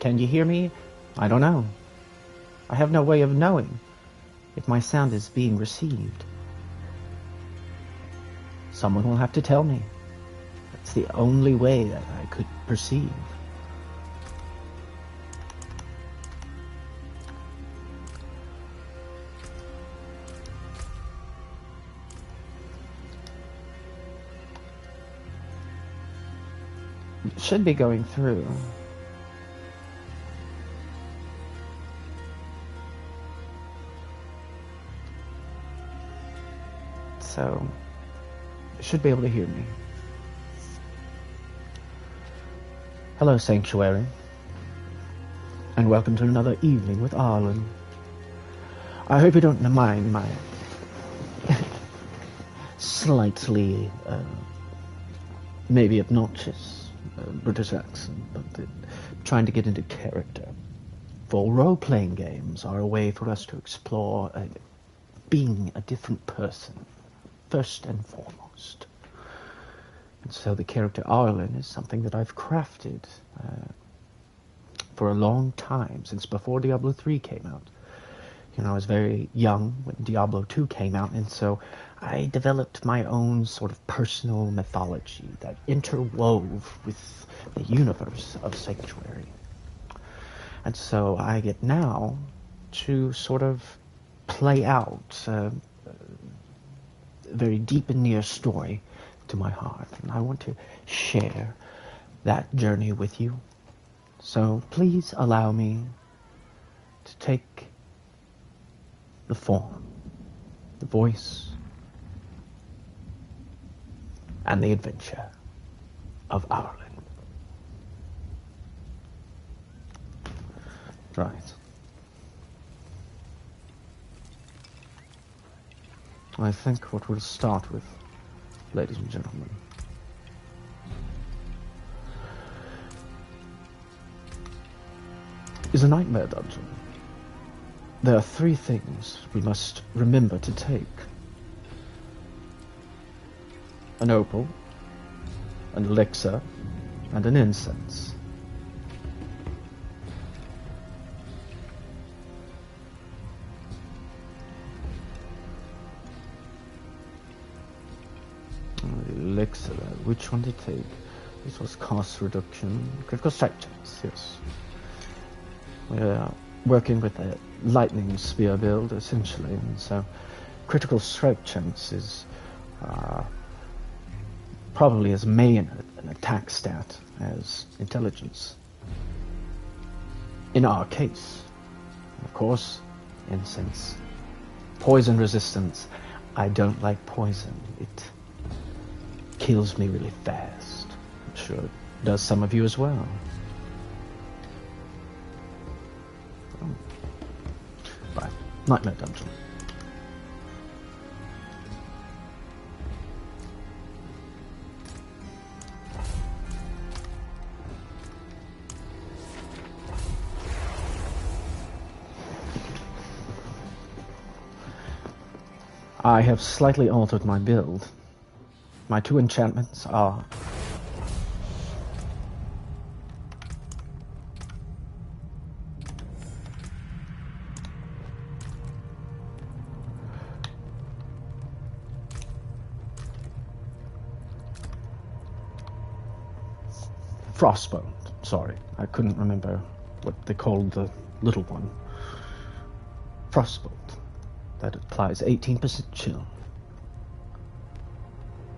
can you hear me? I don't know. I have no way of knowing if my sound is being received. Someone will have to tell me. It's the only way that I could perceive. It should be going through. So, you should be able to hear me. Hello, Sanctuary, and welcome to another evening with Aralyn. I hope you don't mind my slightly, maybe obnoxious British accent, but trying to get into character. For role-playing games are a way for us to explore being a different person, first and foremost. And so the character Aralyn is something that I've crafted for a long time, since before Diablo 3 came out. You know, I was very young when Diablo 2 came out, and so I developed my own sort of personal mythology that interwove with the universe of Sanctuary. And so I get now to sort of play out a very deep and near story to my heart, and I want to share that journey with you. So please allow me to take the form, the voice, and the adventure of Aralyn. Right. I think what we'll start with, ladies and gentlemen, is a nightmare dungeon. There are 3 things we must remember to take. An opal, an elixir, and an incense. Elixir, which one to take? This was cost reduction, critical strike checks, yes. We're working with a lightning spear build, essentially, and so critical strike chance is probably as main an attack stat as intelligence. In our case, of course, incense. Poison resistance. I don't like poison. It kills me really fast. I'm sure it does some of you as well. Right, Nightmare Dungeon. I have slightly altered my build. My 2 enchantments are Frostbone. Sorry, I couldn't remember what they called the little one. Frostbolt. That applies 18% chill.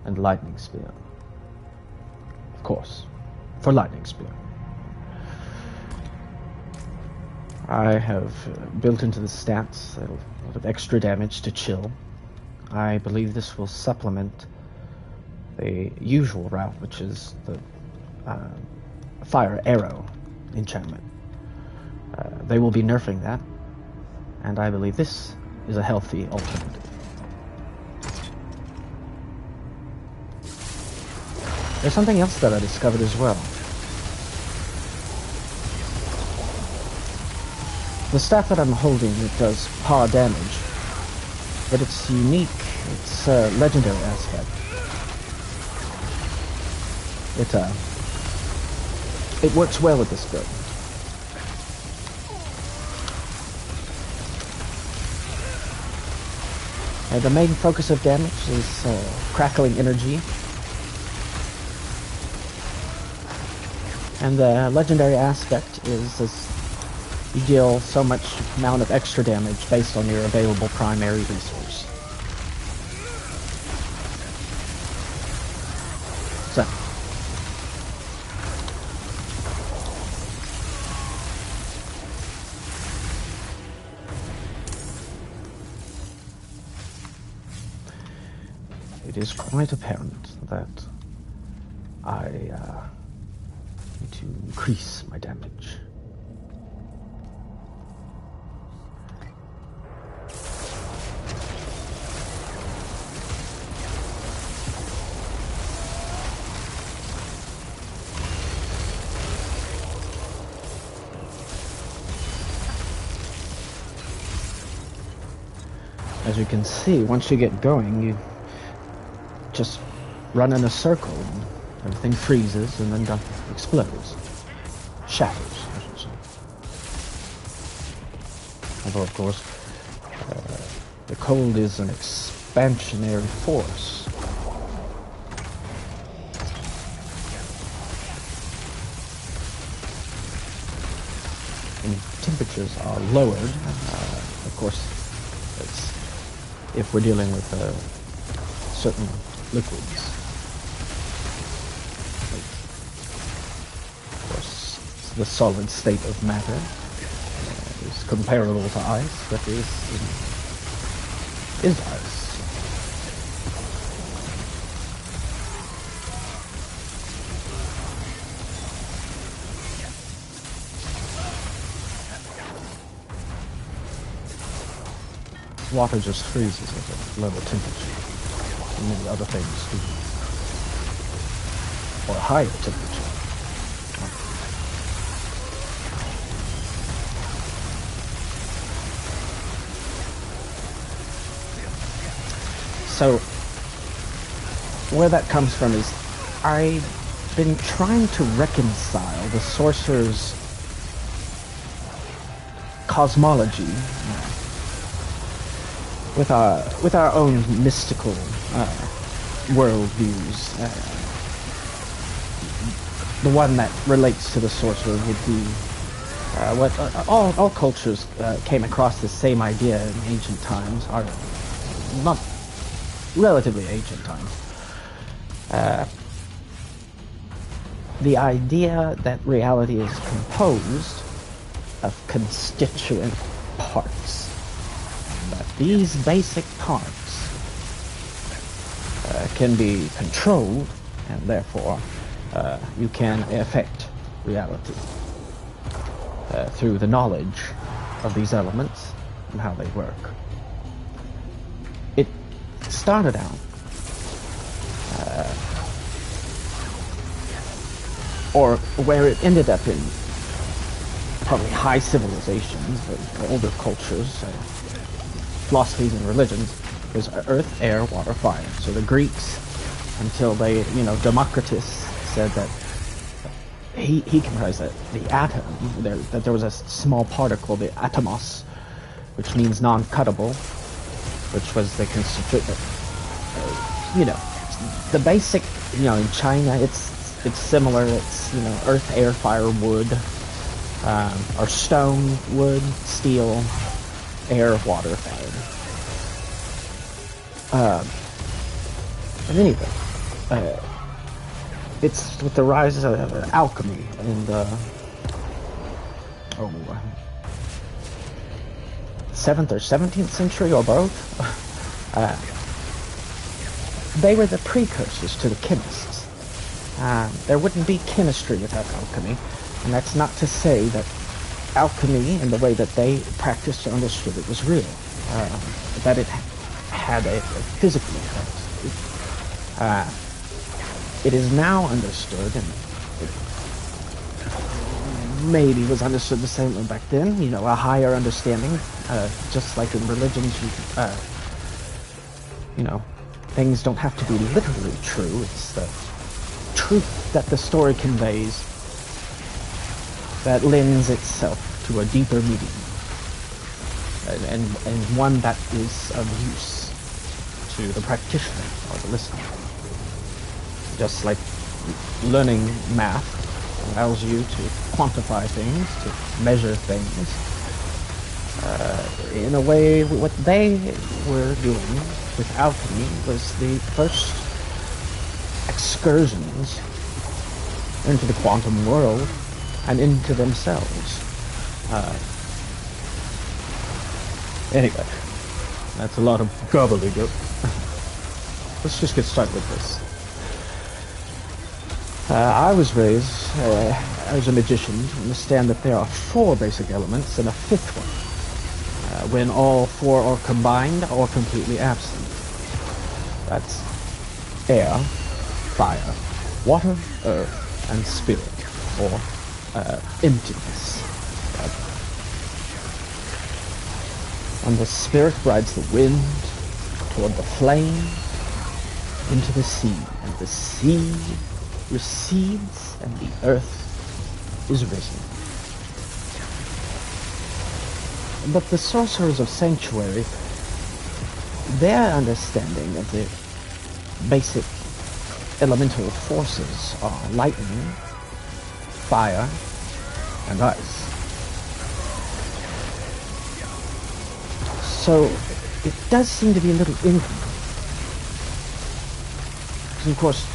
And Lightning Spear. Of course, for Lightning Spear. I have built into the stats a lot of extra damage to chill. I believe this will supplement the usual route, which is the Fire Arrow enchantment. They will be nerfing that, and I believe this is a healthy alternative. There's something else that I discovered as well. The staff that I'm holding, it does power damage, but it's unique. It's a legendary aspect. It works well with this build. The main focus of damage is crackling energy. And the legendary aspect is you deal so much amount of extra damage based on your available primary resource. So. It is quite apparent that I need to increase my damage. As you can see, once you get going, you just run in a circle and everything freezes and then explodes. Shatters, I should say. Although, of course, the cold is an expansionary force. And temperatures are lowered, of course, if we're dealing with certain liquids. Of course, the solid state of matter is comparable to ice, but is ice. Water just freezes at a lower temperature, and many other things do. Or a higher temperature. So, where that comes from is, I've been trying to reconcile the sorcerer's cosmology with our own mystical worldviews. The one that relates to the sorcerer would be what all cultures came across the same idea in ancient times, or not relatively ancient times. The idea that reality is composed of constituent parts. That these basic parts can be controlled, and therefore you can affect reality through the knowledge of these elements and how they work. It started out or where it ended up in probably high civilizations, older cultures, philosophies and religions, is earth, air, water, fire. So the Greeks, until they, Democritus said that he comprised the atom, that there was a small particle, the atomos, which means non-cuttable, which was the constituent, the basic, in China, it's similar. It's, earth, air, fire, wood, or stone, wood, steel, air, water, fire. And anyway, it's with the rise of alchemy in the 7th or 17th century, or both. They were the precursors to the chemists. There wouldn't be chemistry without alchemy, and that's not to say that alchemy, in the way that they practiced or understood it, was real. That it had a physical effect. It is now understood, and it maybe was understood the same way back then, a higher understanding, just like in religions, things don't have to be literally true. It's the truth that the story conveys that lends itself to a deeper meaning, and one that is of use. to the practitioner or the listener. Just like learning math allows you to quantify things, to measure things. In a way, what they were doing with alchemy was the first excursions into the quantum world and into themselves. Anyway, that's a lot of gobbledygook. Let's just get started with this. I was raised as a magician to understand that there are 4 basic elements and a 5th one. When all 4 are combined or completely absent. That's air, fire, water, earth, and spirit, or emptiness. And the spirit rides the wind toward the flame into the sea, and the sea recedes, and the earth is risen. But the sorcerers of Sanctuary, their understanding of the basic elemental forces are lightning, fire, and ice. So it does seem to be a little incomplete. Because of course,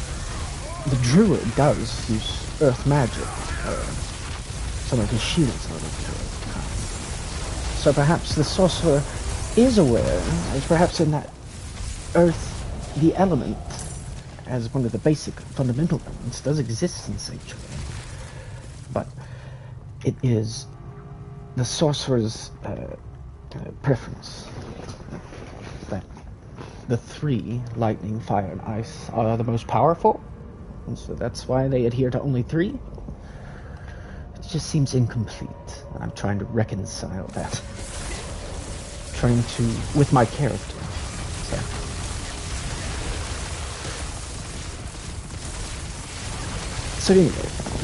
the druid does use earth magic, some of his shields are of the earth. So perhaps the sorcerer is aware, as perhaps in that earth, the element, as one of the basic fundamental elements, does exist in Sanctuary. But it is the sorcerer's preference that the 3, lightning, fire, and ice, are the most powerful, and so that's why they adhere to only 3. It just seems incomplete. I'm trying to reconcile that. With my character. So anyway,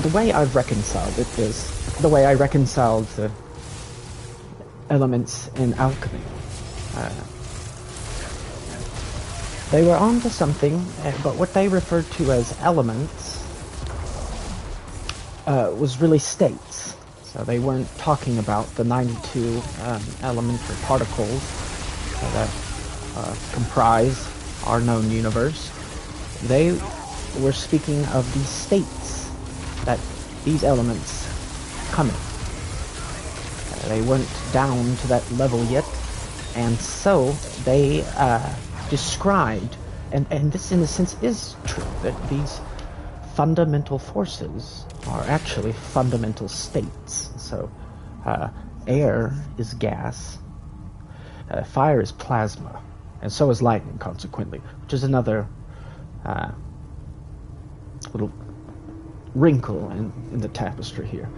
the way I've reconciled it is the way I reconciled the elements in alchemy. They were onto something, but what they referred to as elements was really states. So they weren't talking about the 92 elementary particles that comprise our known universe. They were speaking of the states that these elements come in. They weren't down to that level yet, and so they described, and this in a sense is true, that these fundamental forces are actually fundamental states. So air is gas, fire is plasma, and so is lightning, consequently, which is another little wrinkle in the tapestry here.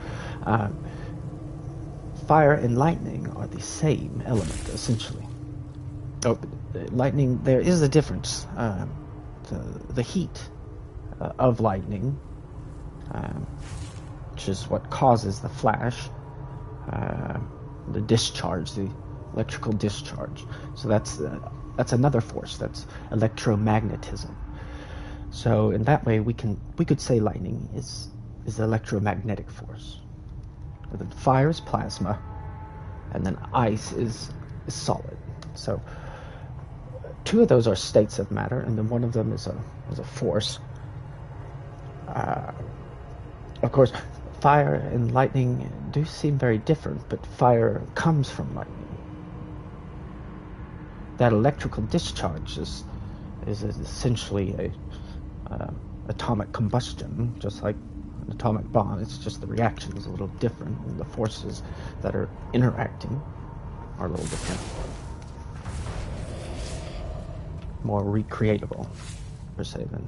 Fire and lightning are the same element, essentially. Oh, lightning, there is a difference. The heat of lightning, which is what causes the flash, the discharge, the electrical discharge. So that's another force. That's electromagnetism. So in that way, we could say lightning is the electromagnetic force. And then fire is plasma, and then ice is solid. So 2 of those are states of matter, and then one of them is a force. Of course, fire and lightning do seem very different, but fire comes from lightning. That electrical discharge is essentially a atomic combustion, just like an atomic bomb. It's just the reaction is a little different, and the forces that are interacting are a little different. More recreatable, per se, than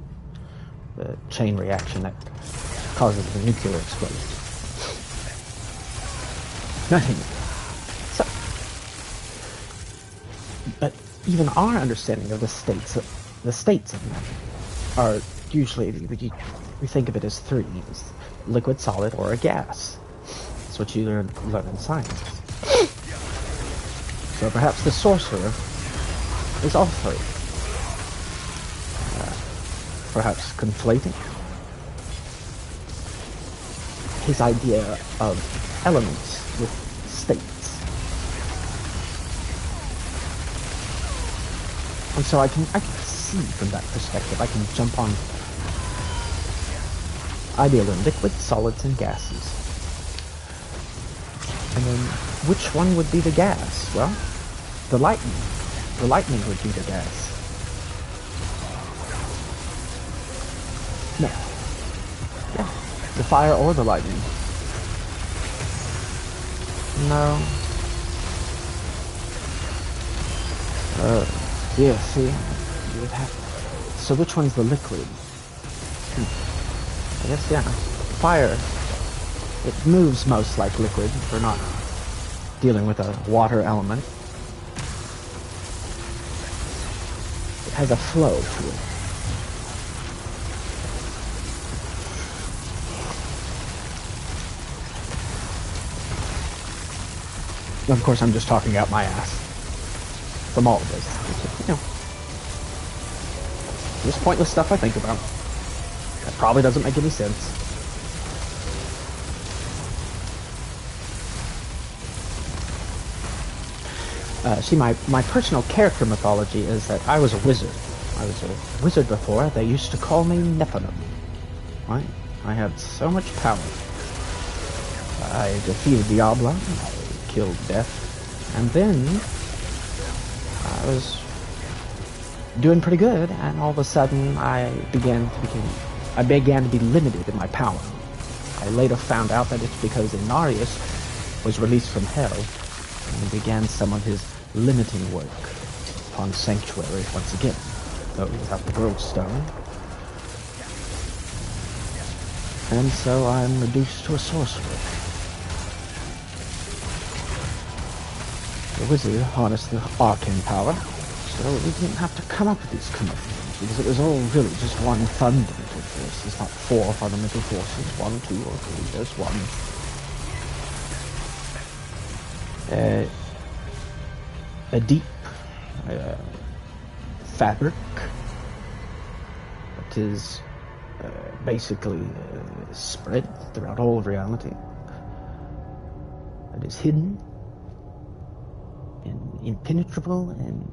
the chain reaction that causes the nuclear explosion. So, but even our understanding of the states of matter are usually, we think of it as 3: liquid, solid, or a gas. That's what you learn in science. So perhaps the sorcerer is all 3. perhaps conflating his idea of elements with states. And so I can see from that perspective. I can jump on. I deal in liquids, solids, and gases. And then, which one would be the gas? Well, the lightning. The lightning would be the gas. No. Yeah. The fire or the lightning. No. Yeah, see? You would have... So which one's the liquid? I guess, yeah. Fire. It moves most like liquid. We're not dealing with a water element. It has a flow to it. Of course, I'm just talking out my ass from all of this. You know, just pointless stuff I think about. That probably doesn't make any sense. See, my personal character mythology is that I was a wizard. I was a wizard before. They used to call me Nephilim. Right? I had so much power. I defeated Diablo. I killed Death. And then I was doing pretty good, and all of a sudden I began to be limited in my power. I later found out that it's because Inarius was released from hell, and he began some of his limiting work upon Sanctuary once again, though without the World Stone. And so I'm reduced to a sorcerer. The wizard harnessed the arcane power, so we didn't have to come up with these commotions, because it was all really just one fundamental force. There's not four fundamental forces, 1, 2, or 3, there's one. A deep fabric that is basically spread throughout all of reality, that is hidden and impenetrable and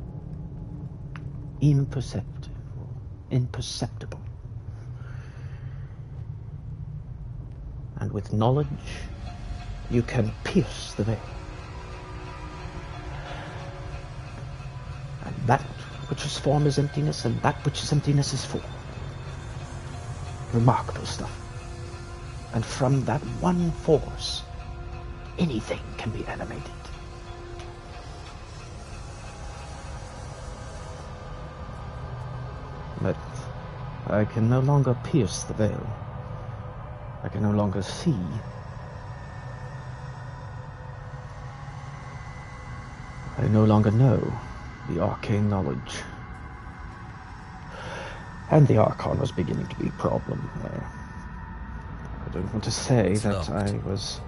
imperceptible. And with knowledge, you can pierce the veil. And that which is form is emptiness, and that which is emptiness is form. Remarkable stuff. And from that one force, anything can be animated. But I can no longer pierce the veil. I can no longer see. I no longer know the arcane knowledge. And the Archon was beginning to be a problem. I don't want to say that I was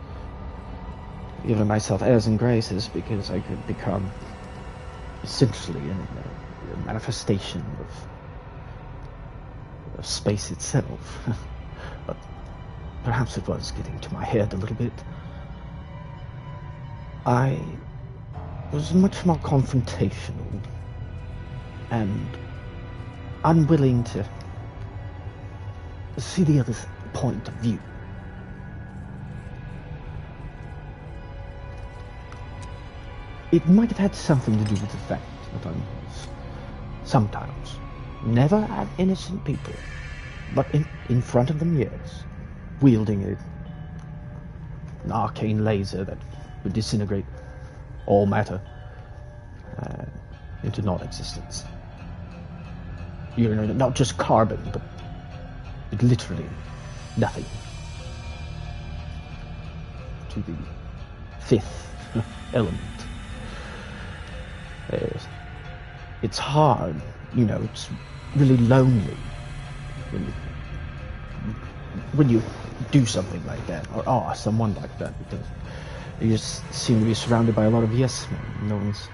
giving myself airs and graces because I could become essentially a manifestation of space itself. But perhaps it was getting to my head a little bit. I was much more confrontational and unwilling to see the other point of view. It might have had something to do with the fact that I was sometimes never at innocent people, but in front of them, yes, wielding an arcane laser that would disintegrate all matter into non-existence. You know, not just carbon, but literally nothing. To the fifth element. It's hard, you know, it's really lonely when you do something like that, or are someone like that, because you just seem to be surrounded by a lot of yes men. No one's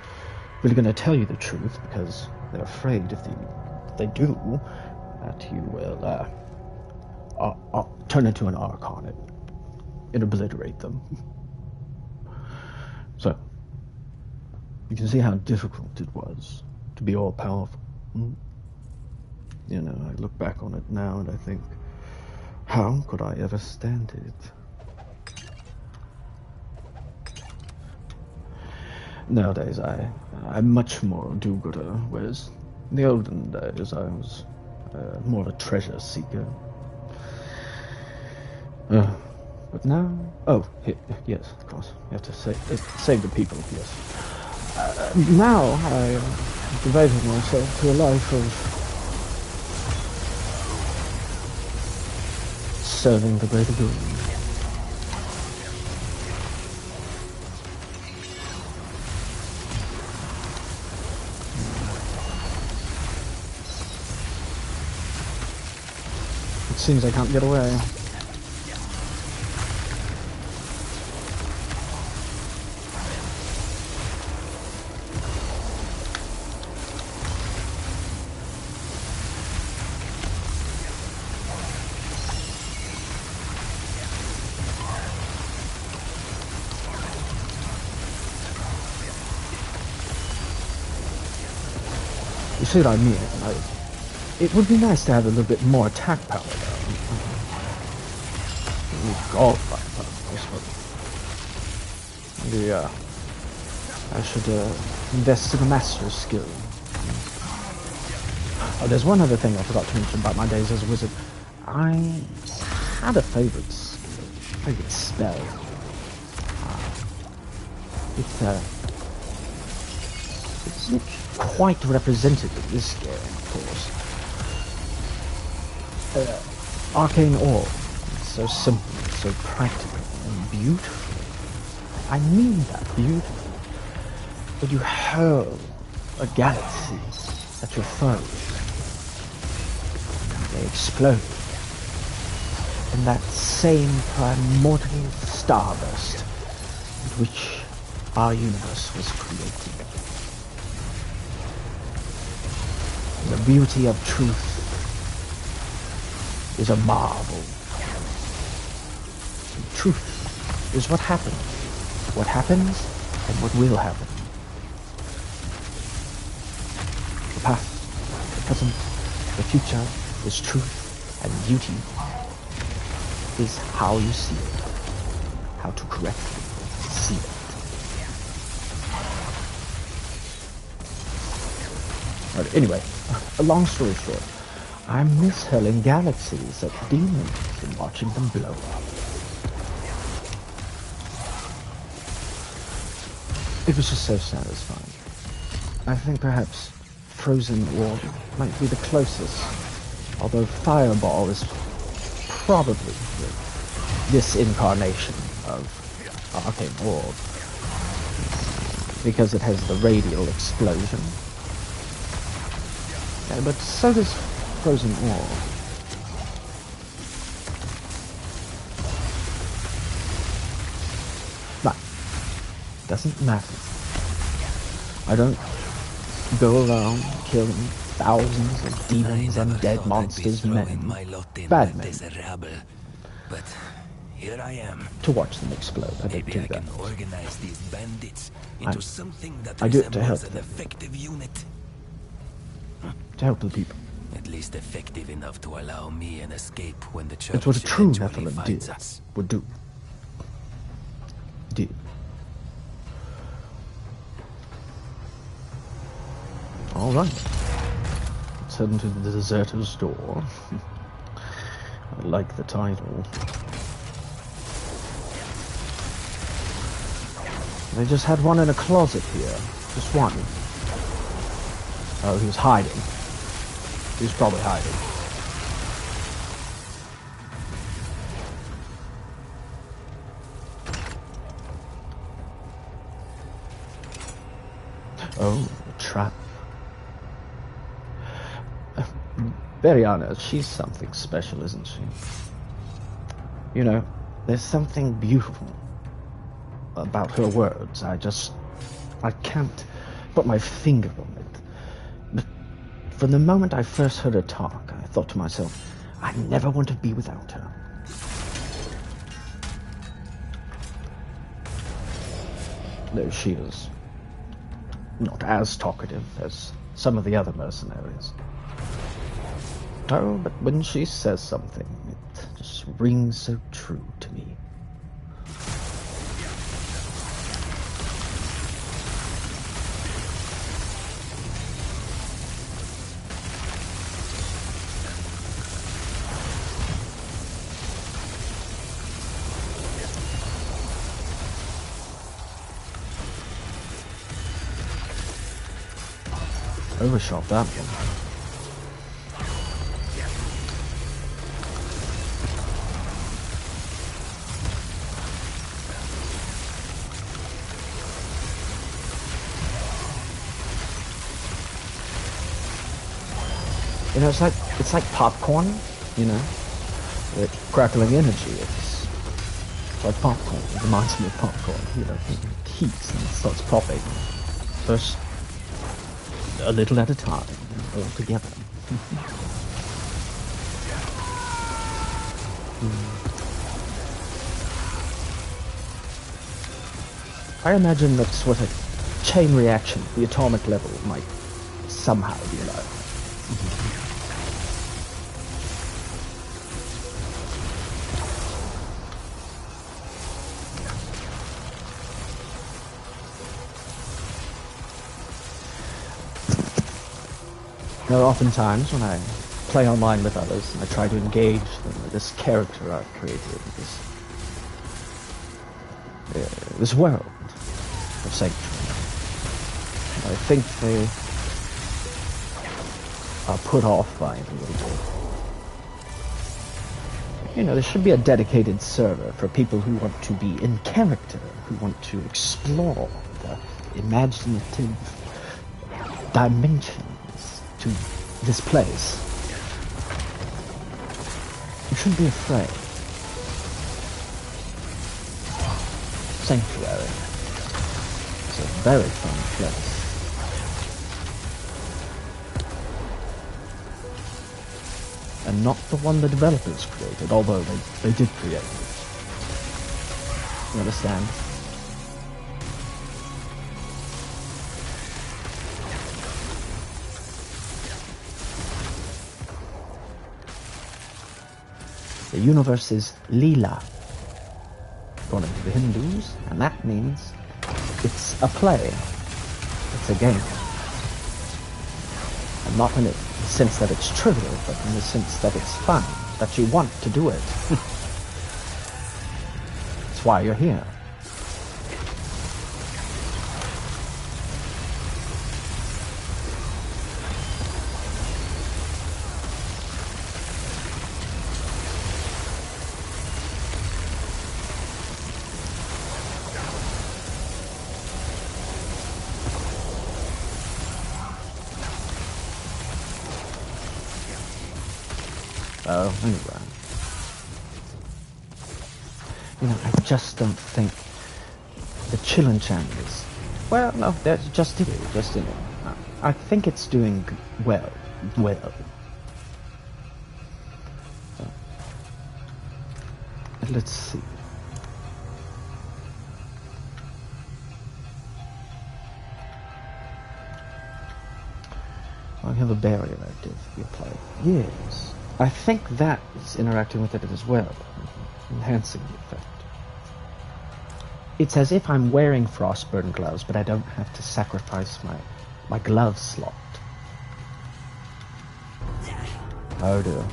really going to tell you the truth because they're afraid if they do, that you will turn into an Archon and obliterate them. So, you can see how difficult it was to be all-powerful. You know, I look back on it now and I think, how could I ever stand it? Nowadays, I'm much more a do-gooder, whereas in the olden days I was more of a treasure seeker. But now... Oh, yes, of course. You have to save the people, yes. Now I devoted myself to a life of serving the greater good. It seems I can't get away. You see what I mean? It would be nice to have a little bit more attack power, though. Golf, yeah. I should invest in a master skill. Oh, there's one other thing I forgot to mention about my days as a wizard. I had a favorite spell. It isn't quite represented in this game, of course. Arcane Orb. It's so simple, so practical, and beautiful. I mean that, beautiful. But you hurl a galaxy at your foes. They explode. In that same primordial starburst with which our universe was created. The beauty of truth is a marvel. Truth is what happens, and what will happen. The past, the present, the future is truth, and beauty is how you see it, how to correctly see it. But anyway, a long story short, I miss hurling galaxies at demons and watching them blow up. It was just so satisfying. I think perhaps Frozen Orb might be the closest, although Fireball is probably this incarnation of Arcane Orb, because it has the radial explosion. Yeah, but so does Frozen Orb. But doesn't matter. I don't go around killing thousands of demons, undead monsters, men, bad men. But here I am. To watch them explode. I don't do I that. can organize these bandits into something that I do it to help resembles an them. effective unit. To help the people. At least effective enough to allow me an escape when the church It's what a true eventually Nephilim finds did. us. Would do. Did. Alright. Let's head into the deserter's door. I like the title. They just had one in a closet here. Just one. Oh, he was hiding. He was probably hiding. Oh, a trap. Beriana, she's something special, isn't she? You know, there's something beautiful about her words. I can't put my finger on it. But from the moment I first heard her talk, I thought to myself, I never want to be without her. Though she is not as talkative as some of the other mercenaries. Oh, but when she says something, it just rings so true to me. Overshot that one. You know, it's like popcorn, you know, with crackling energy. It's like popcorn. It reminds me of popcorn. You know, it heats and it starts popping. First, a little at a time, all together. I imagine that's what a chain reaction at the atomic level might somehow be like. There are often times when I play online with others and I try to engage them with this character I've created, this world of Sanctuary. I think they are put off by it a little bit. You know, there should be a dedicated server for people who want to be in character, who want to explore the imaginative dimensions to this place. You shouldn't be afraid. Sanctuary. It's a very fun place. And not the one the developers created, although they did create it. You understand? The universe is Leela, according to the Hindus, and that means it's a play. It's a game. And not in the sense that it's trivial, but in the sense that it's fun, that you want to do it. That's why you're here. Oh, anyway. You know, I just don't think the Chillin' Channel is... Well, no, that's just it. I think it's doing well. Let's see. I have a barrier active. You play. Yes. I think that is interacting with it as well, enhancing the effect. It's as if I'm wearing frostburn gloves, but I don't have to sacrifice my glove slot. Oh dear.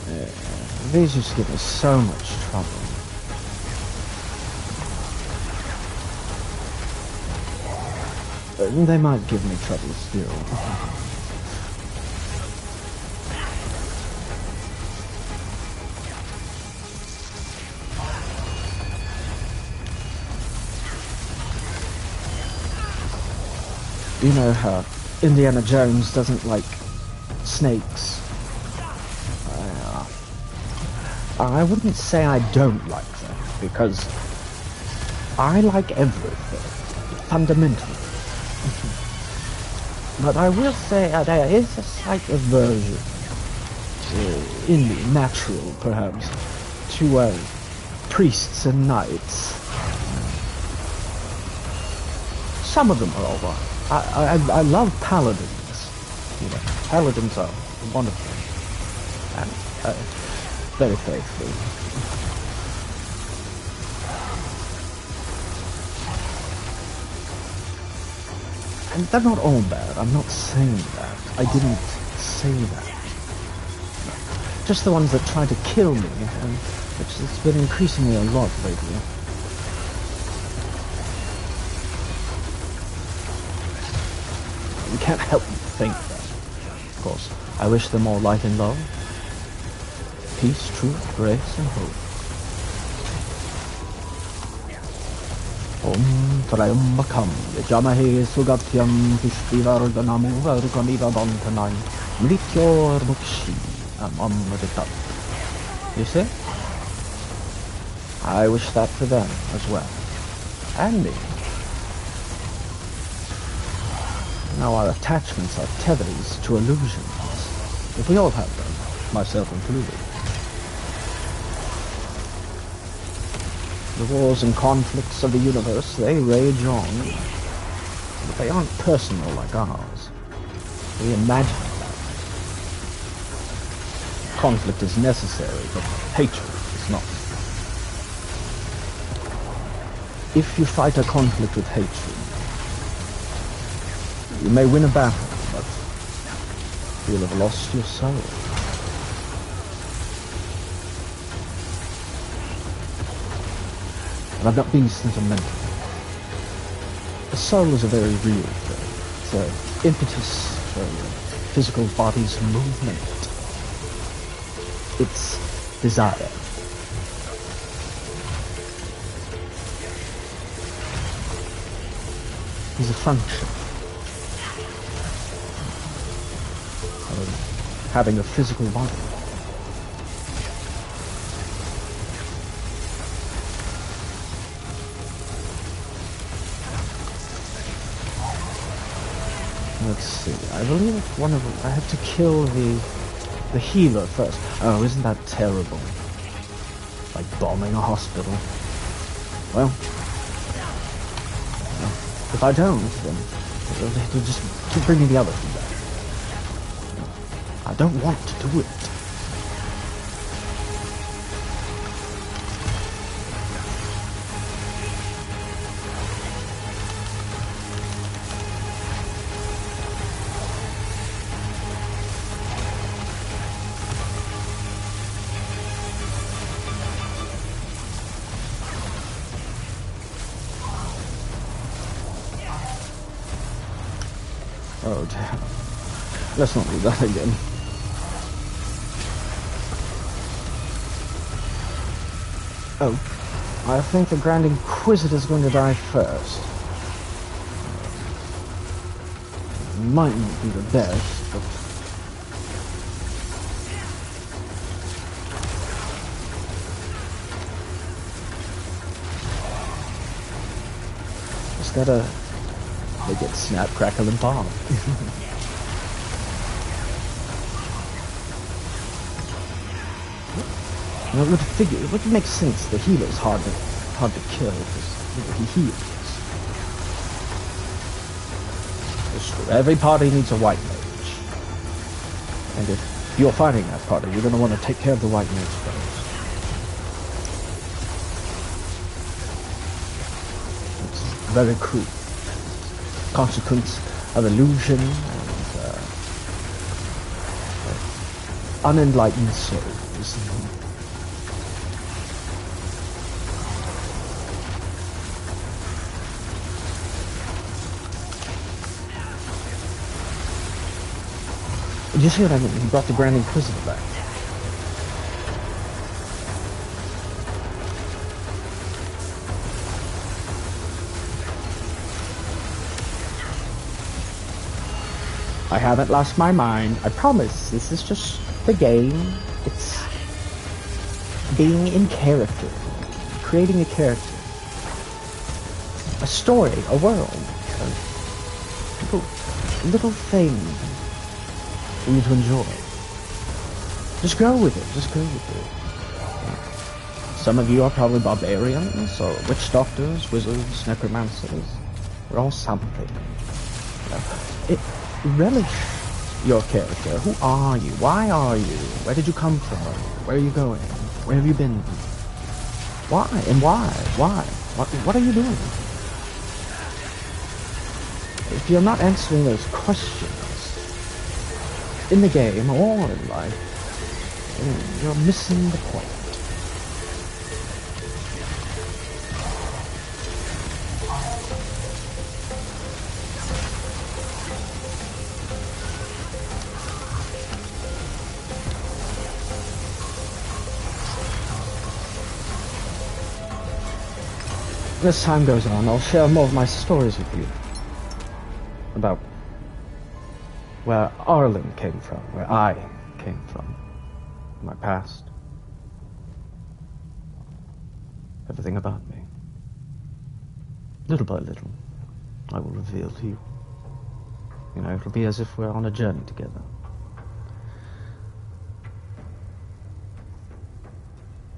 Yeah, these used to give me so much trouble. They might give me trouble still. You know how Indiana Jones doesn't like snakes? I wouldn't say I don't like them, because I like everything, fundamentally. But I will say there is a slight aversion, in me, natural perhaps, to priests and knights. Some of them are alright. I love paladins. You know, paladins are wonderful and very faithful. And they're not all bad. I'm not saying that. I didn't say that. No. Just the ones that try to kill me, and which has been increasingly a lot lately. You can't help but think that. Of course, I wish them all light and love, peace, truth, grace, and hope. Om Triambakam, Yajamahe Sugatyam Pushpivardanamu Varukamiva Bantanai, Mrityor Mukshi, Amamritat. You see? I wish that for them as well. And me. Now our attachments are tethers to illusions. If we all have them, myself included. The wars and conflicts of the universe, they rage on. But they aren't personal like ours. We imagine that. Conflict is necessary, but hatred is not. If you fight a conflict with hatred, you may win a battle, but you'll have lost your soul. And I'm not being sentimental. The soul is a very real thing. It's an impetus for your physical body's movement. It's desire. It's a function of having a physical body. Let's see. I believe one of them. I have to kill the healer first. Oh, isn't that terrible? Like bombing a hospital. Well, if I don't, then they'll just keep bringing the other thing back. I don't want to do it. Oh damn. Let's not do that again. Oh, I think the Grand Inquisitor is going to die first. Might not be the best, but... Just gotta... They get snap, crackle, and pop. You know, it would make sense. The healer's hard to kill because he heals. It's true. Every party needs a white mage, and if you're fighting that party, you're going to want to take care of the white mage first. It's very cruel. Consequence of illusion and unenlightened souls. Did you see what I mean? He brought the Grand Inquisitor back. I haven't lost my mind. I promise. This is just the game. It's being in character. Creating a character. a story, a world, a little thing for you to enjoy. Just go with it. Just go with it. Some of you are probably barbarians, or witch doctors, wizards, necromancers. We're all something. Relish your character. Who are you? Why are you? Where did you come from? Where are you going? Where have you been? Why? And why? Why? What are you doing? If you're not answering those questions in the game or in life, you're missing the point. As time goes on, I'll share more of my stories with you. About where Aralyn came from, where I came from, my past. Everything about me. Little by little, I will reveal to you. You know, it'll be as if we're on a journey together.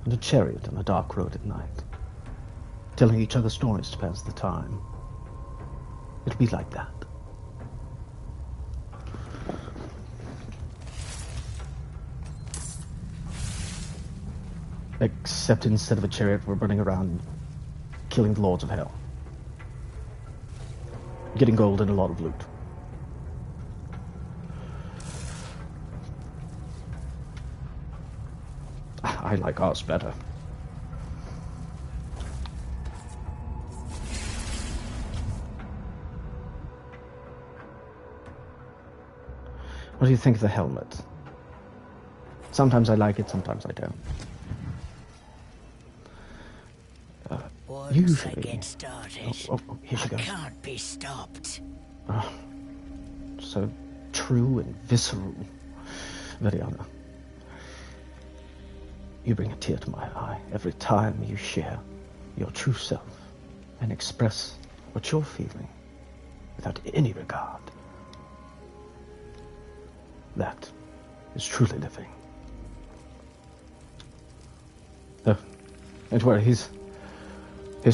On a chariot on a dark road at night. Telling each other stories to pass the time. It'll be like that. Except instead of a chariot, we're running around killing the lords of hell. Getting gold and a lot of loot. I like ours better. What do you think of the helmet? Sometimes I like it, sometimes I don't. Once I get started, here she goes. I can't be stopped. So true and visceral, Veriana. You bring a tear to my eye every time you share your true self and express what you're feeling without any regard. That is truly living. Oh, don't worry, he's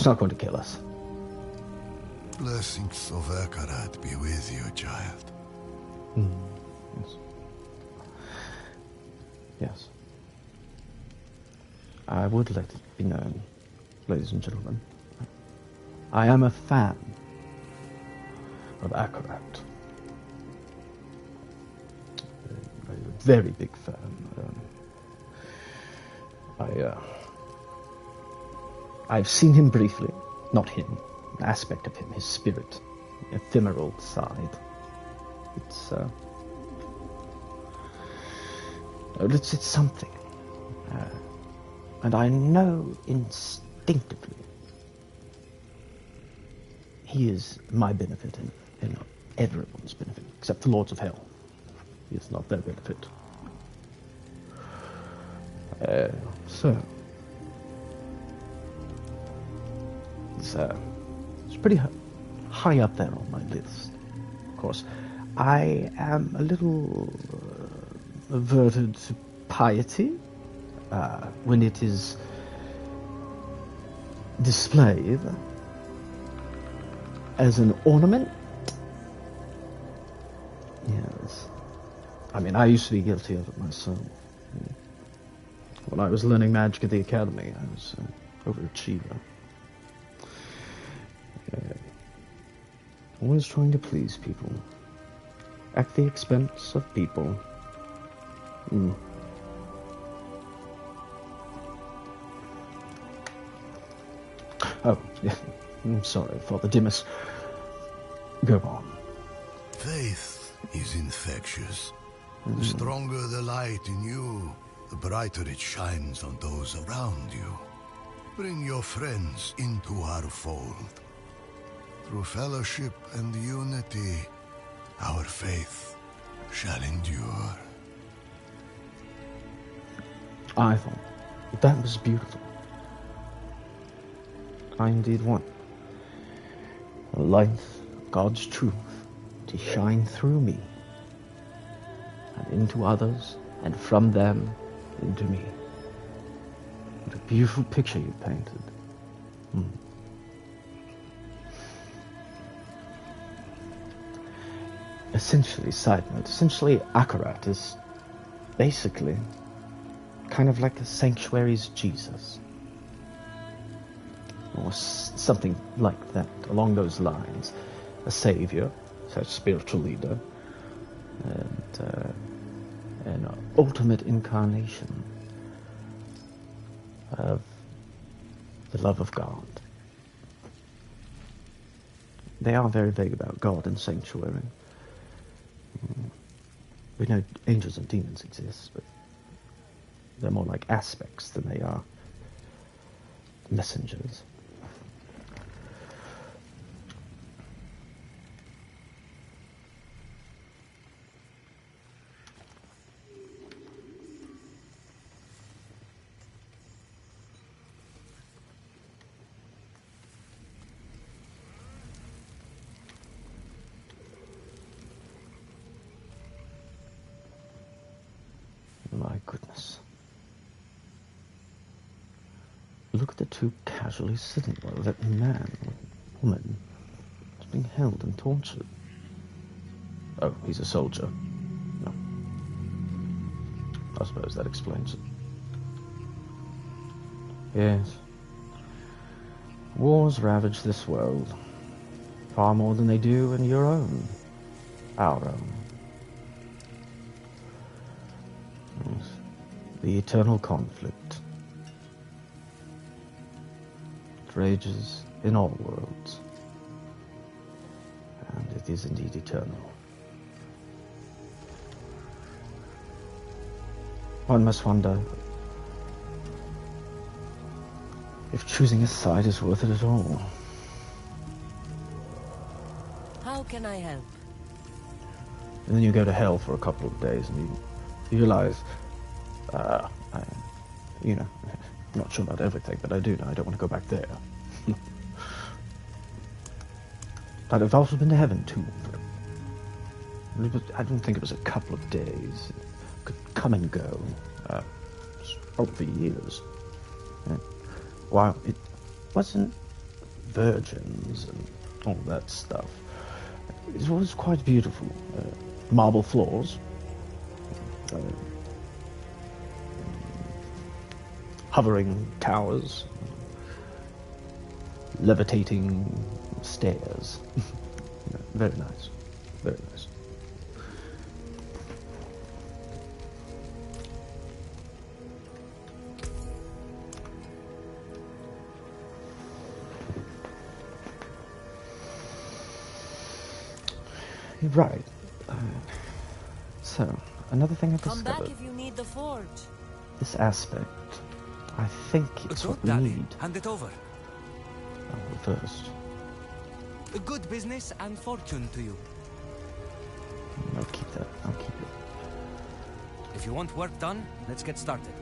not going to kill us. Blessings of Akarat be with you, child. Yes. Yes. I would let it be known, ladies and gentlemen. I am a fan of Akarat. A very big fan. I've seen him briefly. Not him. An aspect of him, his spirit. The ephemeral side. It's something. And I know instinctively he is my benefit and everyone's benefit, except the Lords of Hell. He is not their benefit. So it's pretty high up there on my list. Of course, I am a little averted to piety when it is displayed as an ornament. Yes. I mean, I used to be guilty of it myself. When I was learning magic at the academy, I was an overachiever. Always trying to please people. At the expense of people. Oh, yeah. I'm sorry for the dimness. Go on. Faith is infectious. The stronger the light in you, the brighter it shines on those around you. Bring your friends into our fold. Through fellowship and unity, our faith shall endure. I thought that was beautiful. I indeed want. the light of God's truth to shine through me and into others, and from them into me. What a beautiful picture you painted. Essentially, side note, essentially Akarat is basically kind of like the sanctuary's Jesus. Or something like that, along those lines. A savior, such spiritual leader, and an ultimate incarnation of the love of God. They are very vague about God and sanctuary. We know angels and demons exist, but they're more like aspects than they are messengers. My goodness. Look at the two casually sitting there. That man or woman is being held and tortured. Oh, he's a soldier. No. I suppose that explains it. Yes. Wars ravage this world. Far more than they do in your own. Our own. Yes. The eternal conflict. It rages in all worlds. And it is indeed eternal. One must wonder if choosing a side is worth it at all. How can I help? And then you go to hell for a couple of days and you realize, I'm not sure about everything, but I do know I don't want to go back there. But I've also been to heaven too. I don't think it was a couple of days. It could come and go. Probably for years. And while it wasn't virgins and all that stuff, it was quite beautiful. Marble floors. Hovering towers. Levitating stairs. Very nice. Very nice. Right. So, another thing I've Come discovered. back if you need the forge. This aspect, I think it's what we need. Hand it over. First. A good business and fortune to you. I'll keep that. I'll keep it. If you want work done, let's get started.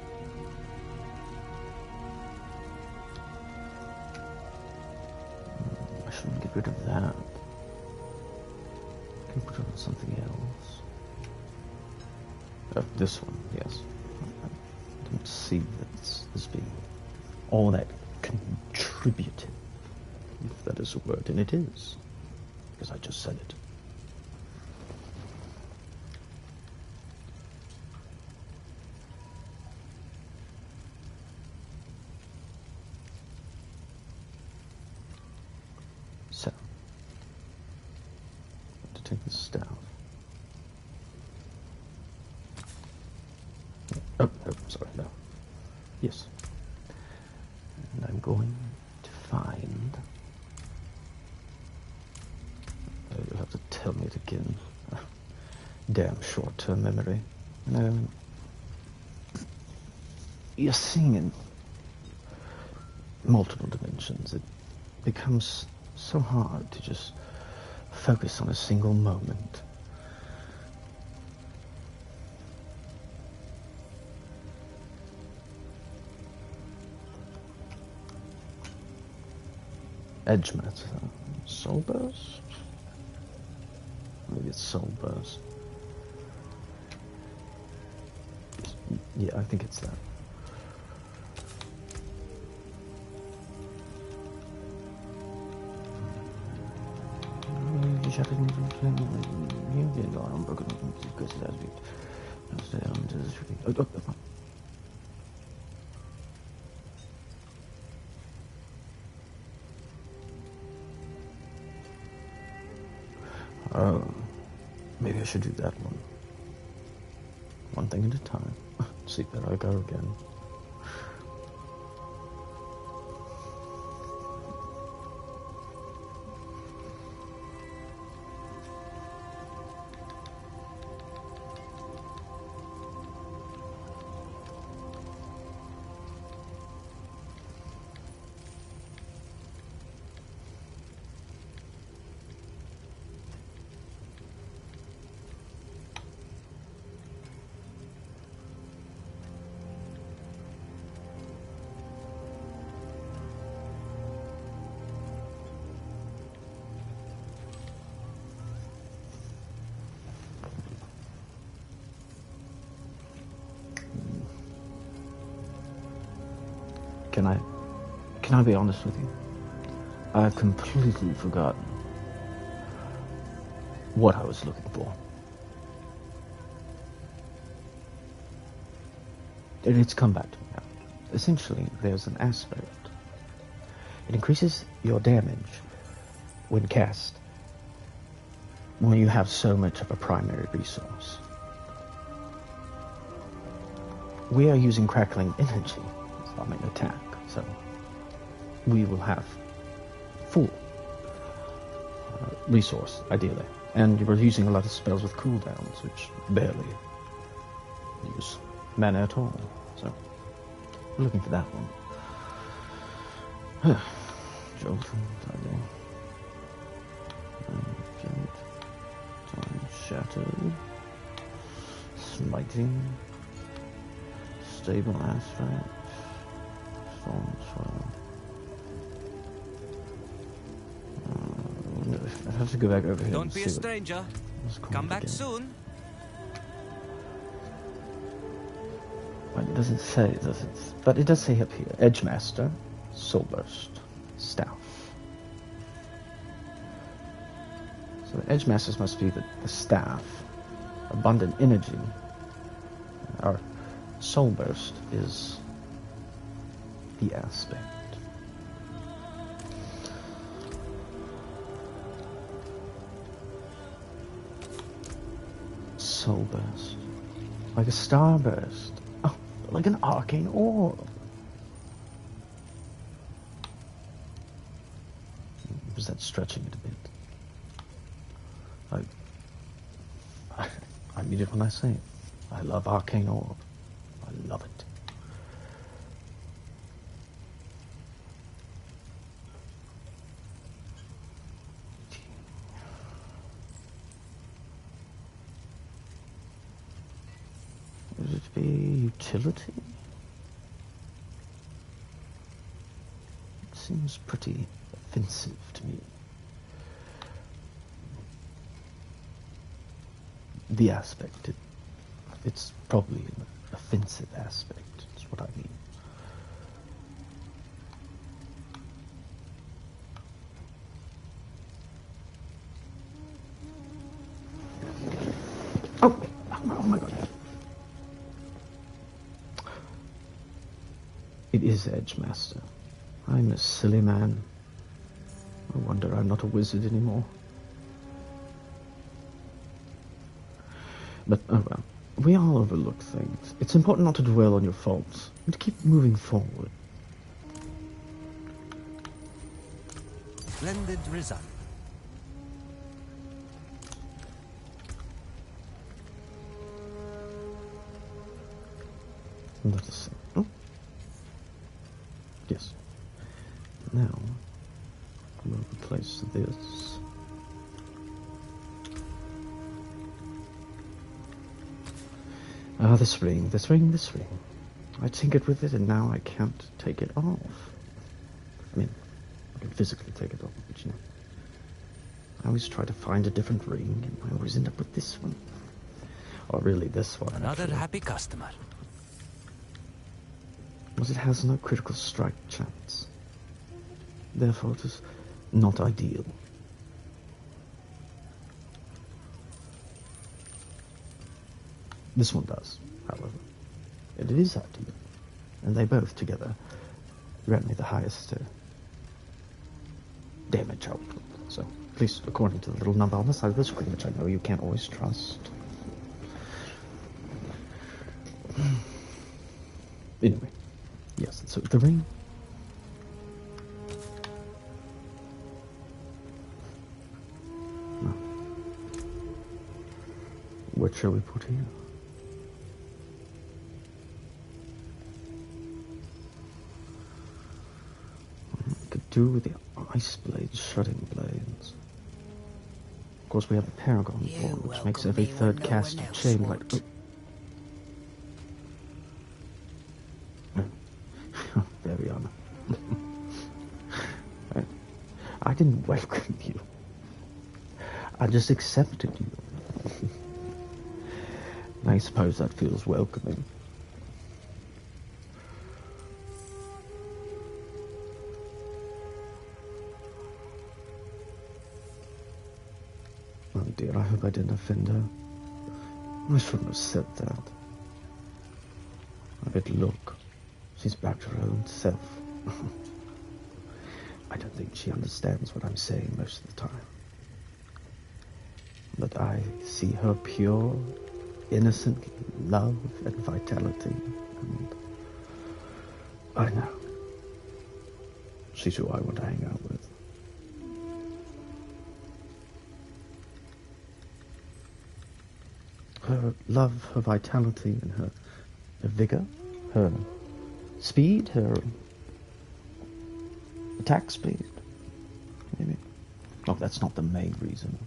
I shouldn't get rid of that. I can put it on something else. Oh, this one, yes. I don't see that as being all that contributive, if that is a word, and it is, because I just said it. So, to take the staff. Oh, sorry, no. Yes. And I'm going to find... You'll have to tell me it again. Damn short-term memory. You're seeing in multiple dimensions. It becomes so hard to just focus on a single moment. Edge matter, Soul Burst? Maybe it's Soul Burst. Yeah, I think it's that. Oh, maybe I should do that one. One thing at a time. See, there I go again. Can I be honest with you? I've completely forgotten what I was looking for. It's come back to me now. Essentially, there's an aspect. It increases your damage when cast when you have so much of a primary resource. We are using crackling energy as our main attack, so we will have full resource, ideally. And you were using a lot of spells with cooldowns, which barely use mana at all. So, we're looking for that one. Jolt, Tiding. Time Shattered. Smiting. Stable Aspect. Storm Swirl. I have to go back over here. Don't be a stranger. Come back soon. But it doesn't say, does it? But it does say up here: Edgemaster, Soul Burst, Staff. So the Edgemasters must be the staff. Abundant Energy. Our Soul Burst is the aspect. Soul Burst. Like a Starburst. Oh, like an Arcane Orb. Was that stretching it a bit? I mean it when I say it. I love Arcane Orb. I love it. Would it be utility? It seems pretty offensive to me. The aspect, it's probably an offensive aspect, is what I mean. Oh my god. It is Edgemaster. I'm a silly man. I wonder I'm not a wizard anymore. But, oh well, we all overlook things. It's important not to dwell on your faults, and to keep moving forward. Splendid result. Let us see. Oh. Yes. Now, we'll replace this. Ah, this ring. I tinkered with it and now I can't take it off. I mean, I can physically take it off, but you know. I always try to find a different ring, and I always end up with this one. Or really this one, Another actually. happy customer. But it has no critical strike chance. Therefore, it is not ideal. This one does, however. And it is ideal. And they both together grant me the highest damage output. So, at least according to the little number on the side of the screen, which I know you can't always trust. Anyway, yes, so the ring. No. What shall we put here? Could do with the ice blades, shutting blades. Of course, we have the Paragon board, which makes every third cast of chain like. Oh. Very honor. I didn't welcome you. I just accepted you. I suppose that feels welcoming. Oh dear, I hope I didn't offend her. I shouldn't have said that. I bet look, she's back to her own self. I don't think she understands what I'm saying most of the time. But I see her pure, innocent love and vitality, and I know she's who I want to hang out with. Her love, her vitality, and her vigor, her speed, her attack speed, maybe. Oh, that's not the main reason.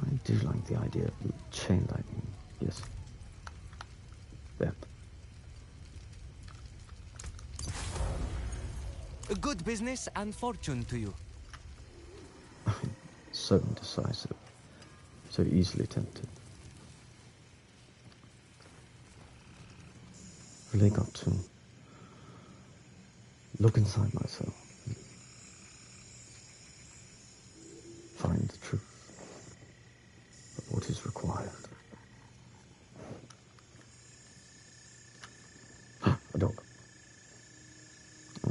I do like the idea of chain lightning. Yes. That. A good business and fortune to you. So indecisive. So easily tempted. Really got to look inside myself. Find the truth of what is required. A dog. I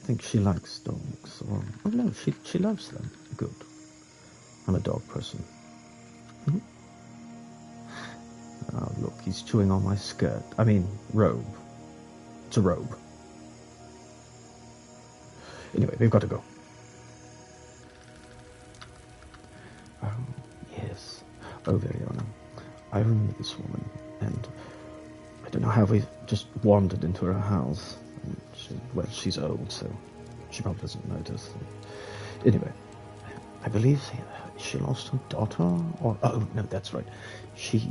think she likes dogs. Or, oh no, she loves them. Good. I'm a dog person. Mm-hmm. Oh, look, he's chewing on my skirt. I mean, robe. It's a robe. Anyway, we've got to go. Oh, yes. Oh, Veriana. I remember this woman, and I don't know how we just wandered into her house. And well, she's old, so she probably doesn't notice. Anyway, I believe she lost her daughter, or... Oh, no, that's right. She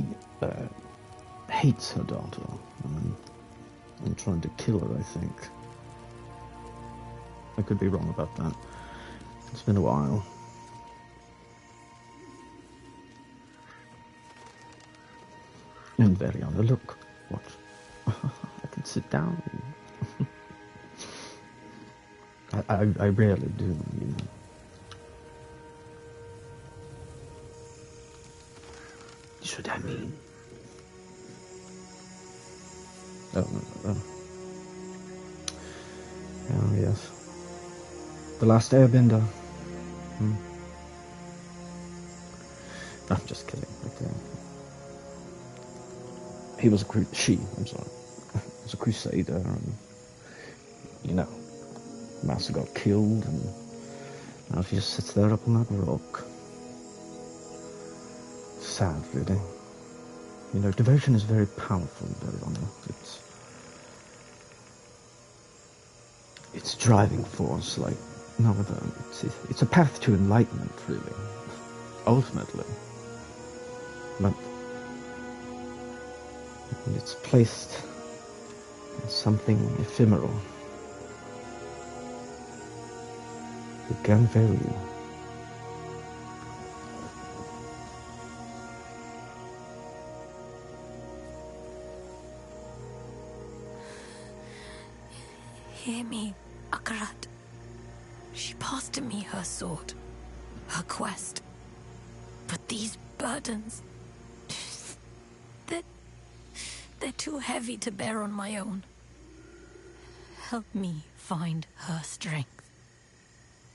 hates her daughter. I'm trying to kill her, I think. I could be wrong about that. It's been a while. And Veriana, look. What? I can sit down. I rarely do, you know. Should I mean? Oh, yes. The Last Airbender. I'm just kidding. Okay. He was a was a crusader, and, you know, Master got killed, and now she just sits there up on that rock. Sad, really. You know, devotion is very powerful, Veriana. It's driving force, like No, but it's a path to enlightenment, really. Ultimately. But it's placed in something ephemeral. It can vary. Hear me, Akarat. She passed to me her sword, her quest. But these burdens... They're too heavy to bear on my own. Help me find her strength.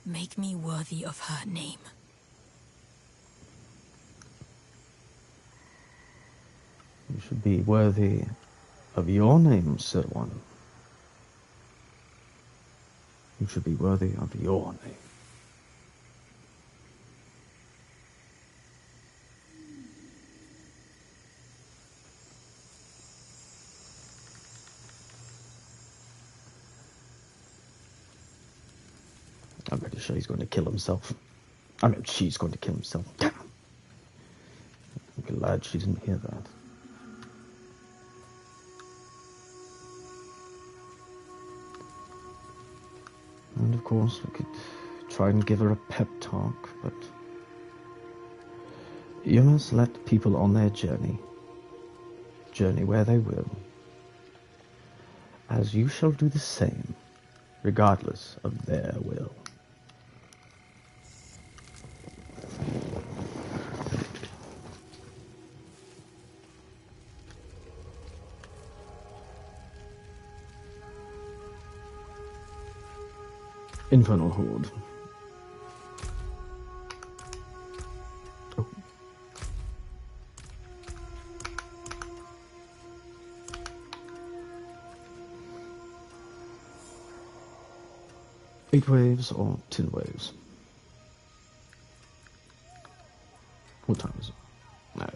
Make me worthy of her name. You should be worthy of your name, Sir One. You should be worthy of your name. I'm pretty sure he's going to kill himself. I mean, she's going to kill himself. Damn. I'm glad she didn't hear that. And of course, we could try and give her a pep talk, but you must let people on their journey where they will, as you shall do the same, regardless of their will. Infernal Horde. Oh. Eight waves or 10 waves? What time is it? No,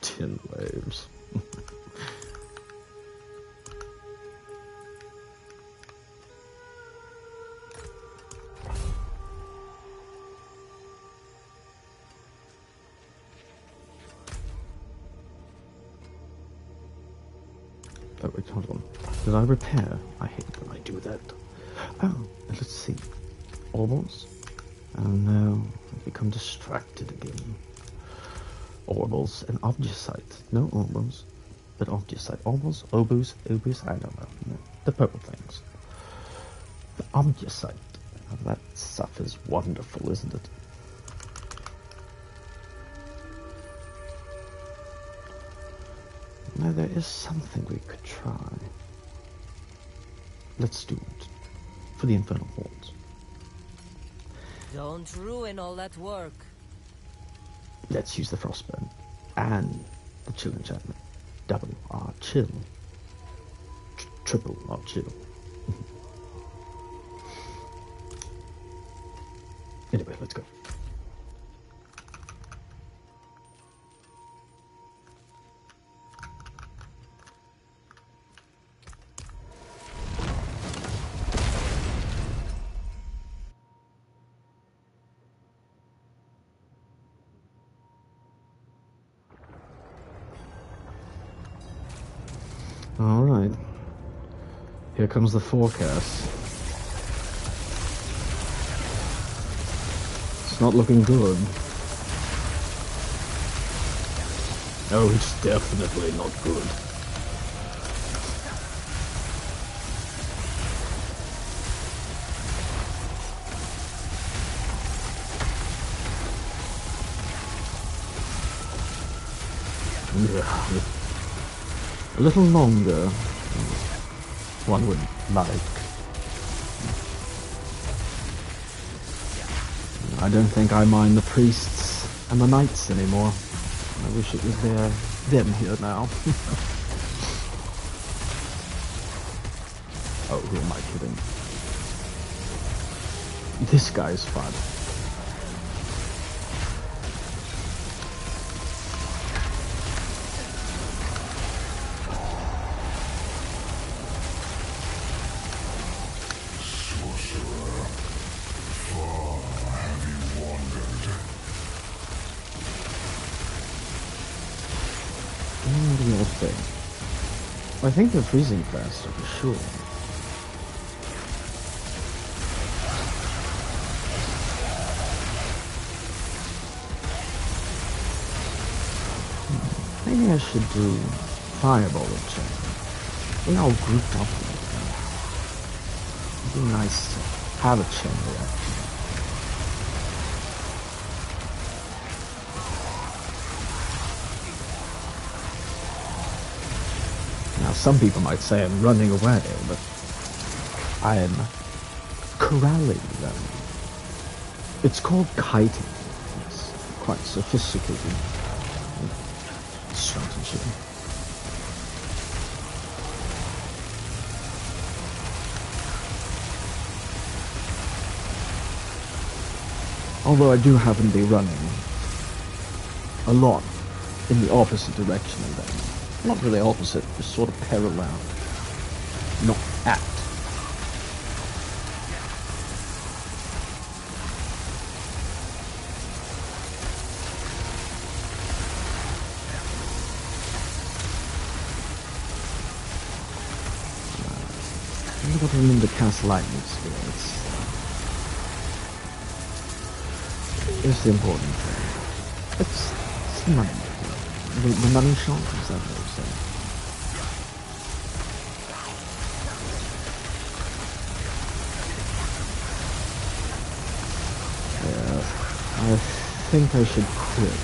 10 waves. Oh, wait, hold on. Did I repair? I hate when I do that. Oh, let's see. Orbals? Oh no, I've become distracted again. Orbals and Obgicite. No Orbals, but Obgicite. Orbals, Obus, I don't know. No, the purple things. The Obgicite. Oh, that stuff is wonderful, isn't it? Now there is something we could try. Let's do it. For the Infernal Hordes. Don't ruin all that work. Let's use the Frostburn. And the Chill enchantment. Double our chill. Triple our chill. Anyway, let's go. Alright. Here comes the forecast. It's not looking good. Oh, it's definitely not good. Yeah. A little longer, one would like. I don't think I mind the priests and the knights anymore. I wish it was them here now. Oh, who am I kidding? This guy's fun. thing. I think they're freezing faster for sure. Maybe I should do fireball chain. They all grouped up like that. It'd be nice to have a chain reaction. Now some people might say I'm running away, but I am corralling them. It's called kiting. It's quite sophisticated strategy. Although I do happen to be running a lot in the opposite direction of them. Not really opposite, just sort of parallel. Not at. I've got to remember to cast lightning spirits. It's the important thing. It's the money. The money shot, is that what I'm saying? Yeah, I think I should quit.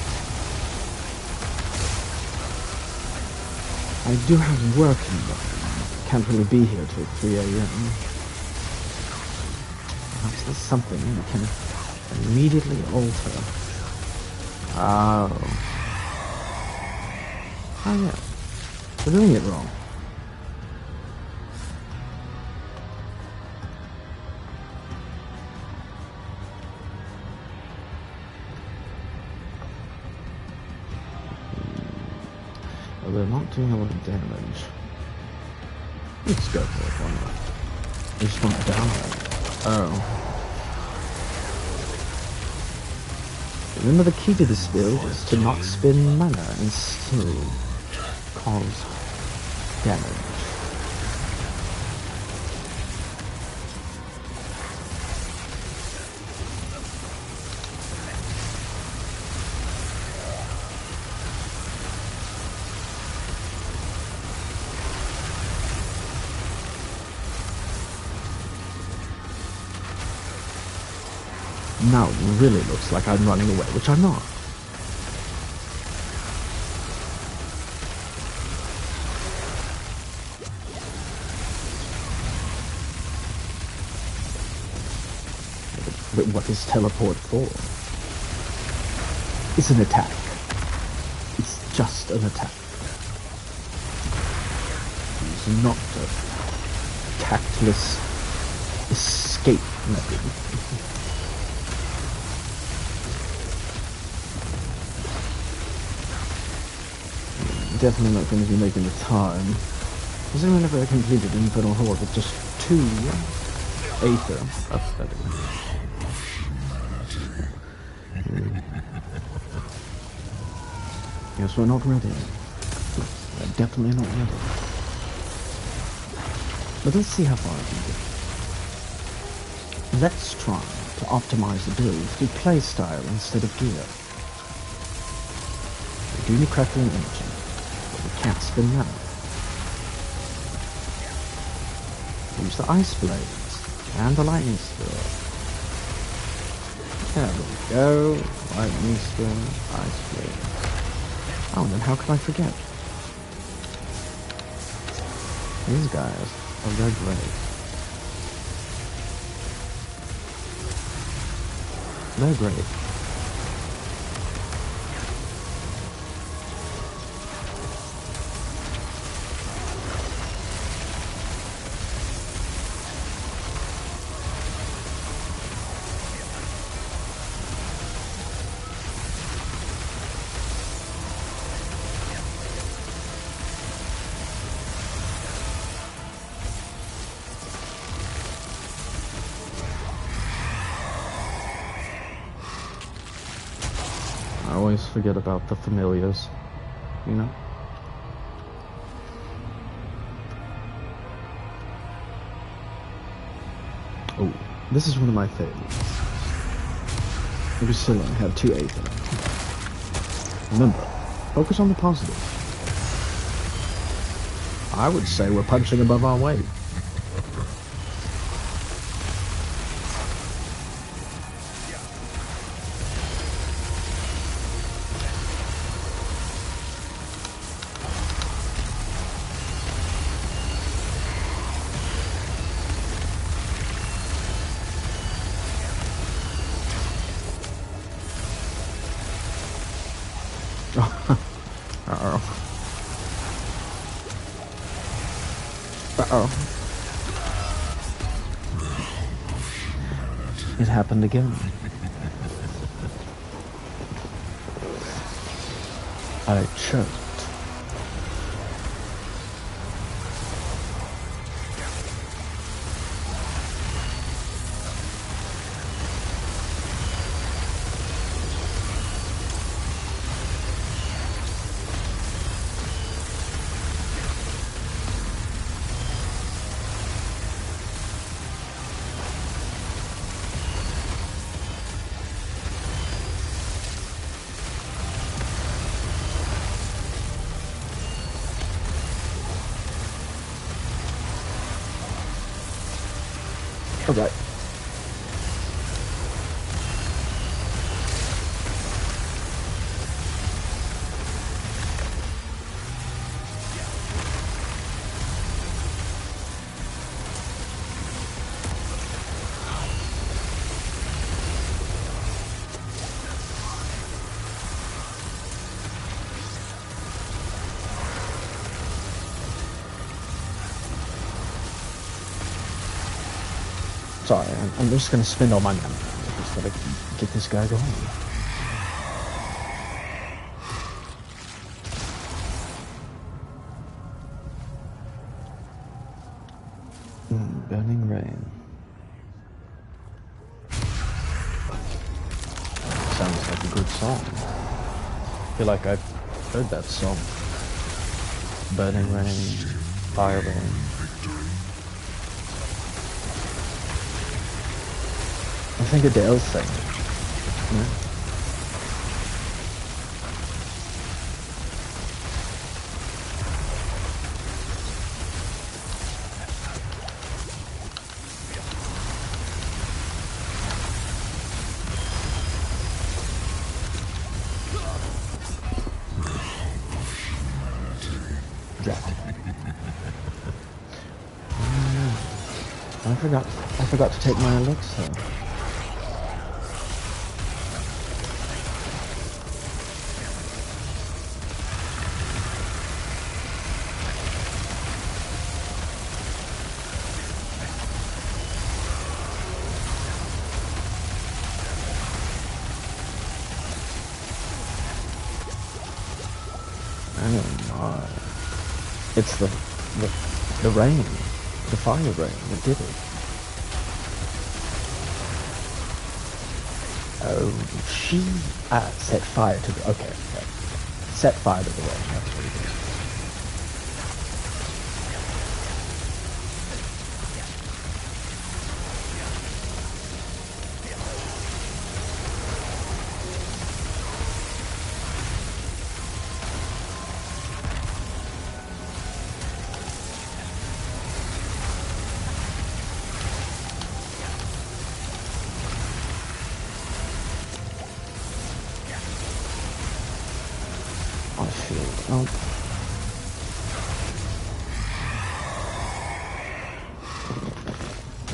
I do have work in the morning. Can't really be here till 3 a.m. Perhaps there's something we can immediately alter. Oh. Oh yeah. We're doing it wrong. Well, they're not doing a lot of damage. Let's go for it, why not? They just want to die. Oh. Remember, the key to this build is to not spin mana and still cause damage. Now it really looks like I'm running away, which I'm not. But what is teleport for? It's an attack. It's just an attack. It's not a tactless escape method. Definitely not going to be making the time. Has anyone ever completed Infernal Horde with just 2 Aether? Yes, we're not ready. We're definitely not ready. But let's see how far I can get. Let's try to optimize the build through playstyle instead of gear. We do need crackling energy. Can't spin that. Use the ice blades and the lightning spear. There we go. Lightning spear, ice blade. Oh, then how could I forget? These guys they're great. They're great. I always forget about the familiars, you know? This is one of my favorites. We still only have 2 A's in it. Remember, focus on the positive. I would say we're punching above our weight. Uh-oh. Uh-oh. It happened again. I choked. All right. Sorry, I'm just gonna spend all my money. Just gotta get this guy going. Burning Rain. Sounds like a good song. I feel like I've heard that song. Burning Rain, Fire Rain. I think Adele's thing. Yeah. I forgot to take my elixir. Oh my. It's the rain. The fire rain that did it. Oh, she set fire to the... Okay. Set fire to the rain. That's what it is.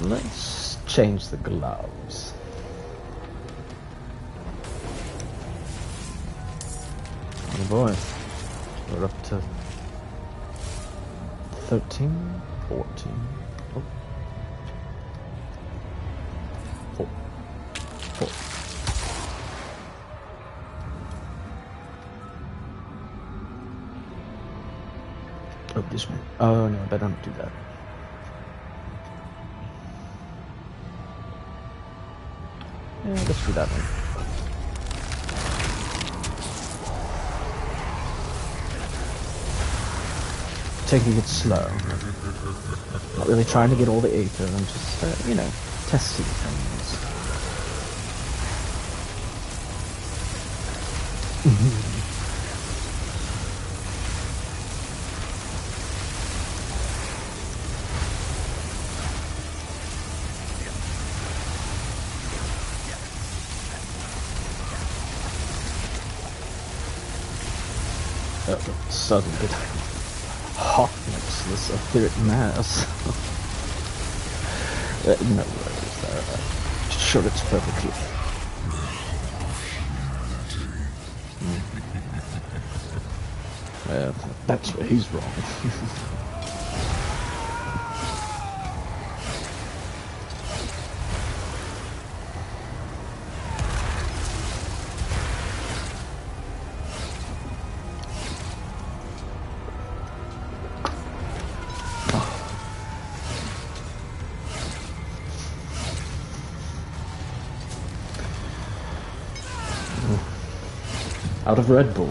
Let's change the gloves. Oh boy, we're up to 13, 14. Oh. 4. Oh, this one. Oh no, I better not do that. Yeah, let's do that one. taking it slow. Not really trying to get all the ether. I'm just, you know, testing things. Sudden bit hotness, this etheric mass. No worries there. Sure, it's perfectly. That's where he's wrong. Out of Red Bull.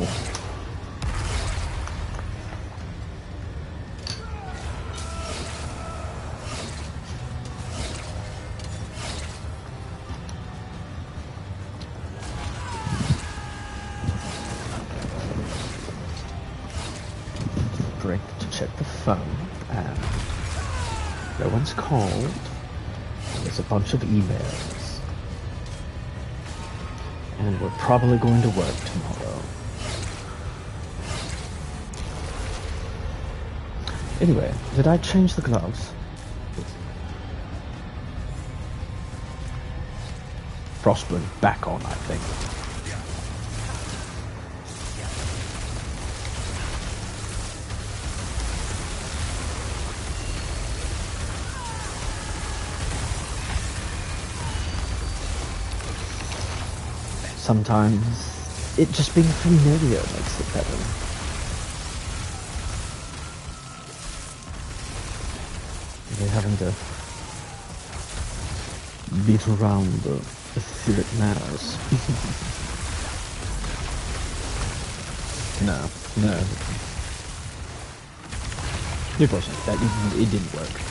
Break to check the phone, and no one's called. There's a bunch of emails. And we're probably going to work tomorrow. Anyway, did I change the gloves? Frostburn back on, I think. Sometimes it just being familiar makes it better. They're having to beat around the etheric matters. No. It wasn't. It didn't work.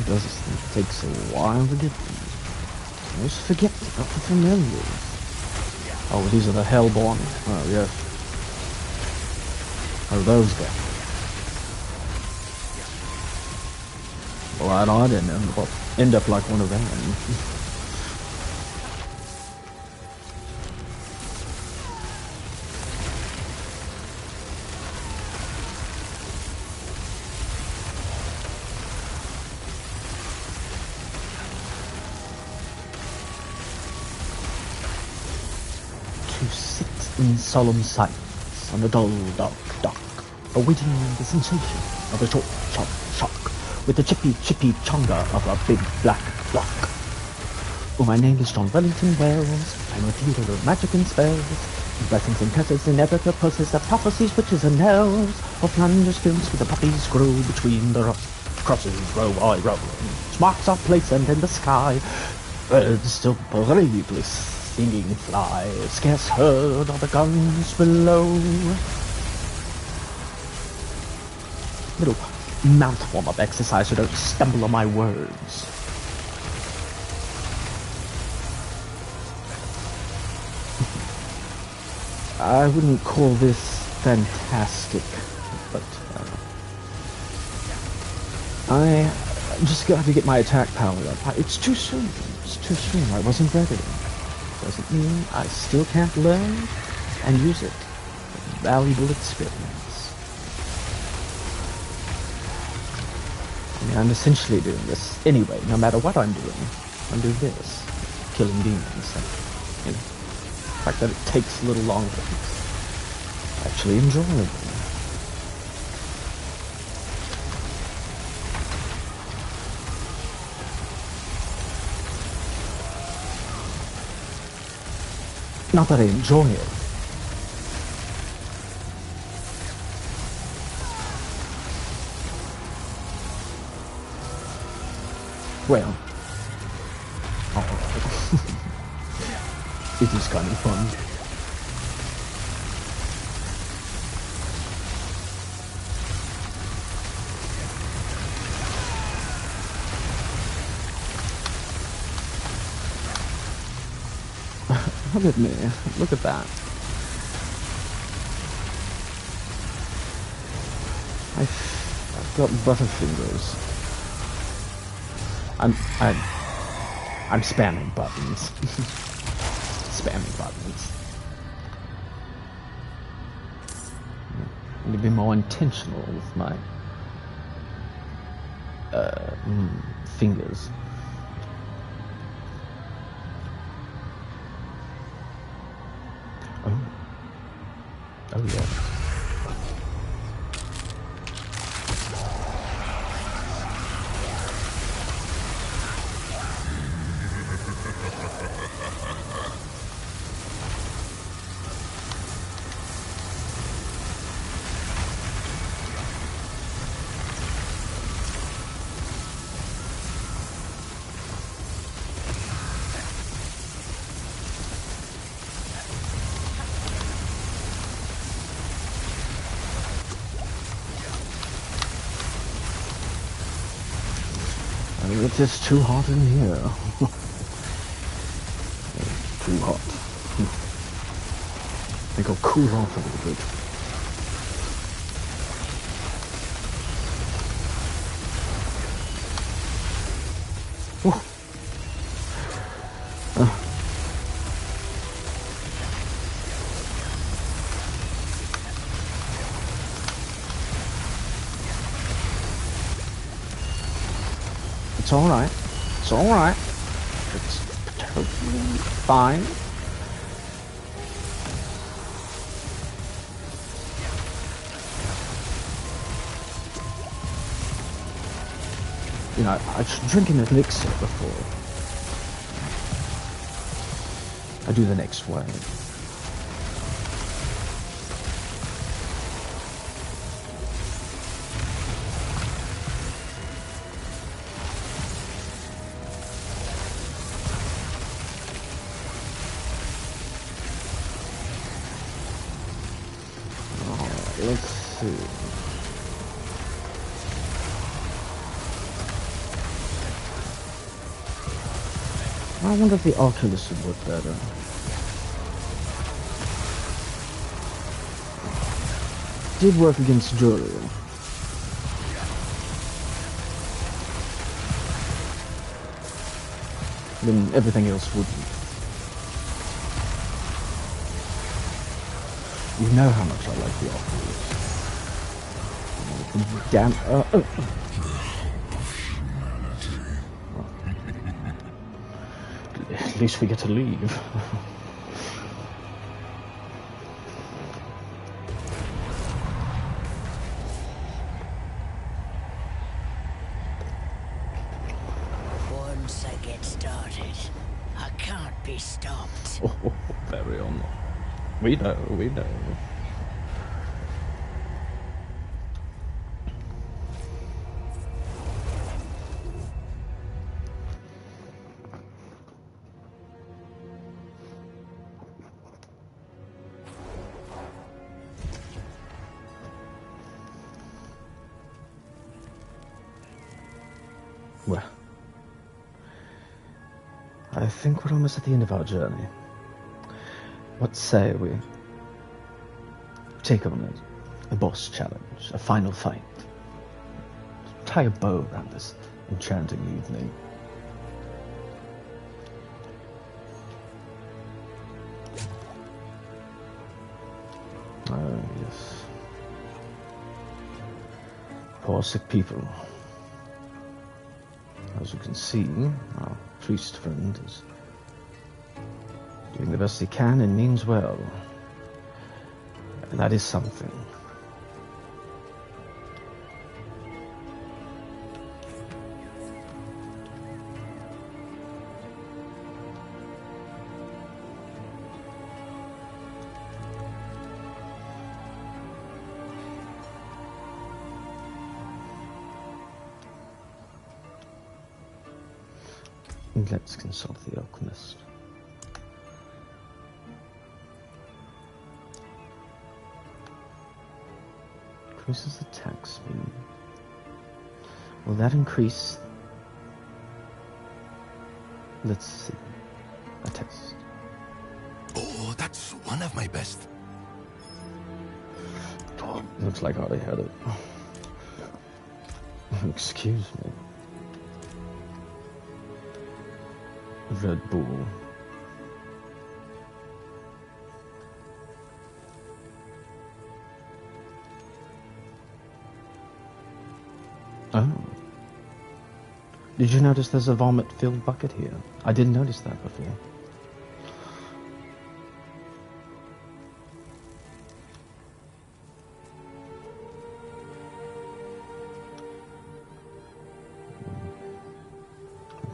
It takes a while to get these. I always forget about the familiars. Oh, these are the Hellborn. Oh, yes. How are those guys? Well, I didn't end up like one of them. In solemn silence on the dull, dark dock, awaiting the sensation of a short, sharp shock, with the chippy chonga of a big black block. Oh, my name is John Wellington Wells. I'm a theater of magic and spells, blessings and curses, inevitable purposes of prophecies, witches and elves, of plungers films where the poppies grow between the crosses, row I row. Marks are placed and in the sky, birds still bravely singing fly, scarce heard are the guns below. Little mouth warm-up exercise so don't stumble on my words. I wouldn't call this fantastic, but I just got to get my attack power up. It's too soon. It's too soon. I wasn't ready. Doesn't mean I still can't learn. and use it. Valuable experience. I mean, I'm essentially doing this anyway, no matter what I'm doing. I'm doing this. Killing demons. And, you know, the fact that it takes a little longer is actually enjoyable. Not that I enjoy it. Well, it is kind of fun. Look at me. Look at that. I've got butterfingers. I'm spamming buttons. Spamming buttons. I need to be more intentional with my fingers. Oh yeah. It is too hot in here. Too hot. I think I'll cool off a little bit. It's alright. It's alright. It's totally fine. You know, I should drink an elixir before I do the next wave. Let's see. I wonder if the Oculus would work better. Did work against Aralyn. Then everything else wouldn't. You know how much I like the Oculus. Damn. At least we get to leave. Once I get started, I can't be stopped. Oh, very on. We know, we know. Well, I think we're almost at the end of our journey. What say we take on a boss challenge, a final fight? Tie a bow around this enchanting evening. Oh, yes. Poor sick people. As you can see, our priest friend is doing the best he can and means well. And that is something. Let's consult the alchemist. Increases attack speed. Will that increase? Let's see. A test. Oh, that's one of my best. Oh, looks like I already had it. Excuse me. Red Bull. Oh. Did you notice there's a vomit-filled bucket here? I didn't notice that before.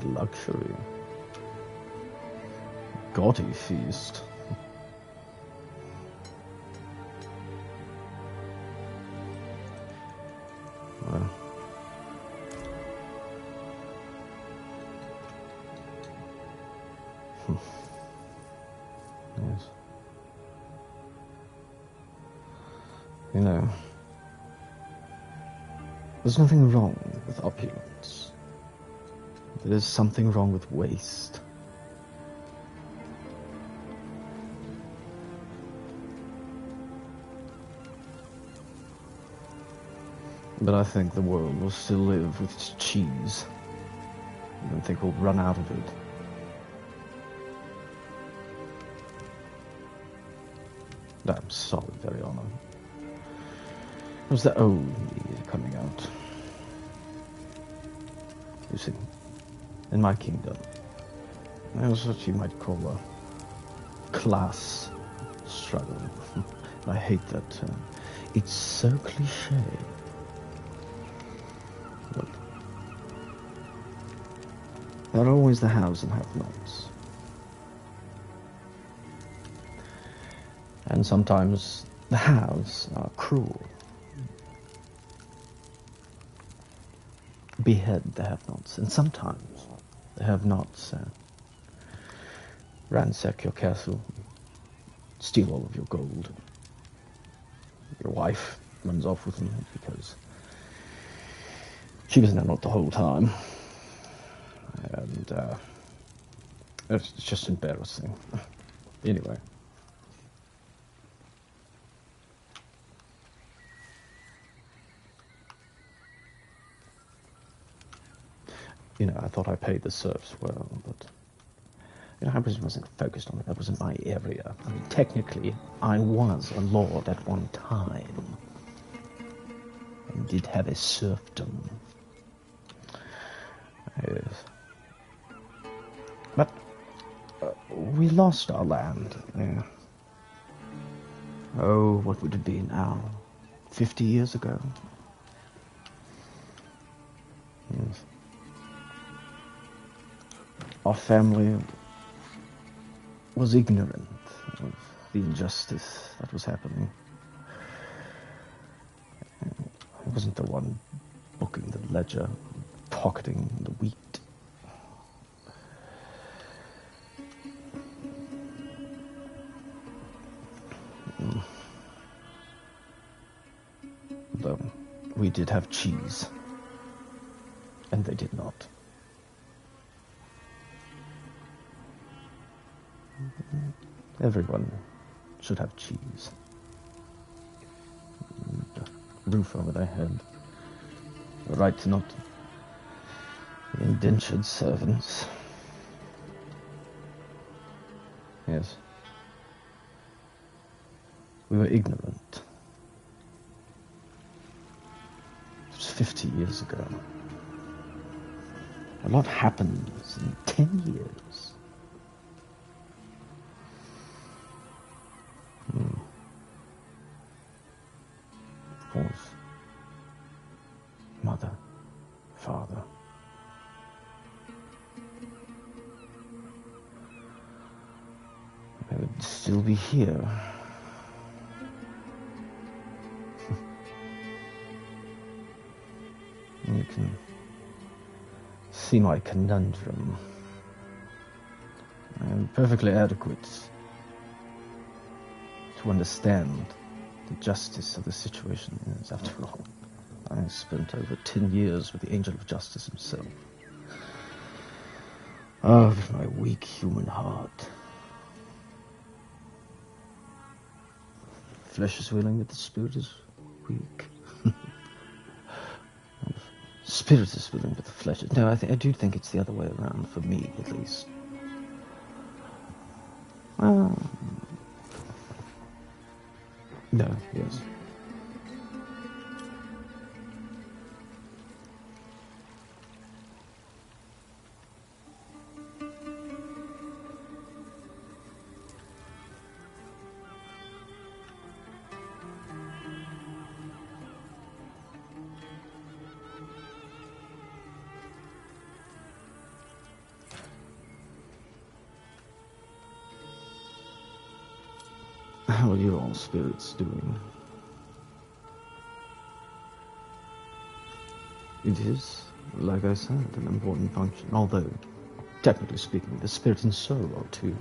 Luxury. Gaudy feast. Well. Yes. You know, there's nothing wrong with opulence. There is something wrong with waste. But I think the world will still live with its cheese. I don't think we'll run out of it. I'm sorry, very honor. It was the old me coming out. You see, in my kingdom, there was what you might call a class struggle. I hate that term. It's so cliche. But there are always the haves and have-nots. And sometimes the haves are cruel. Behead the have-nots. And sometimes the have-nots ransack your castle, steal all of your gold. Your wife runs off with them because she was in not the whole time. And it's just embarrassing. Anyway. You know, I thought I paid the serfs well, but you know, I wasn't focused on it. That wasn't my area. I mean, technically, I was a lord at one time, and did have a serfdom. Yes. But we lost our land. Yeah. Oh, what would it be now? 50 years ago? Yes. Our family was ignorant of the injustice that was happening. I wasn't the one booking the ledger, pocketing the wheat. Though we did have cheese, and they did not. Everyone should have cheese. A roof over their head. The right to not be indentured servants. Yes. We were ignorant. It was 50 years ago. A lot happens in 10 years. Of course. Mother, father. I would still be here. You can see my conundrum. I am perfectly adequate to understand the justice of the situation is. After all, I spent over 10 years with the Angel of Justice himself. Oh, my weak human heart. Flesh is willing, but the spirit is weak. Spirit is willing, but the flesh is... No, I do think it's the other way around, for me, at least. No, yes. How are you all spirits doing? It is, like I said, an important function, although, technically speaking, the spirit and soul are two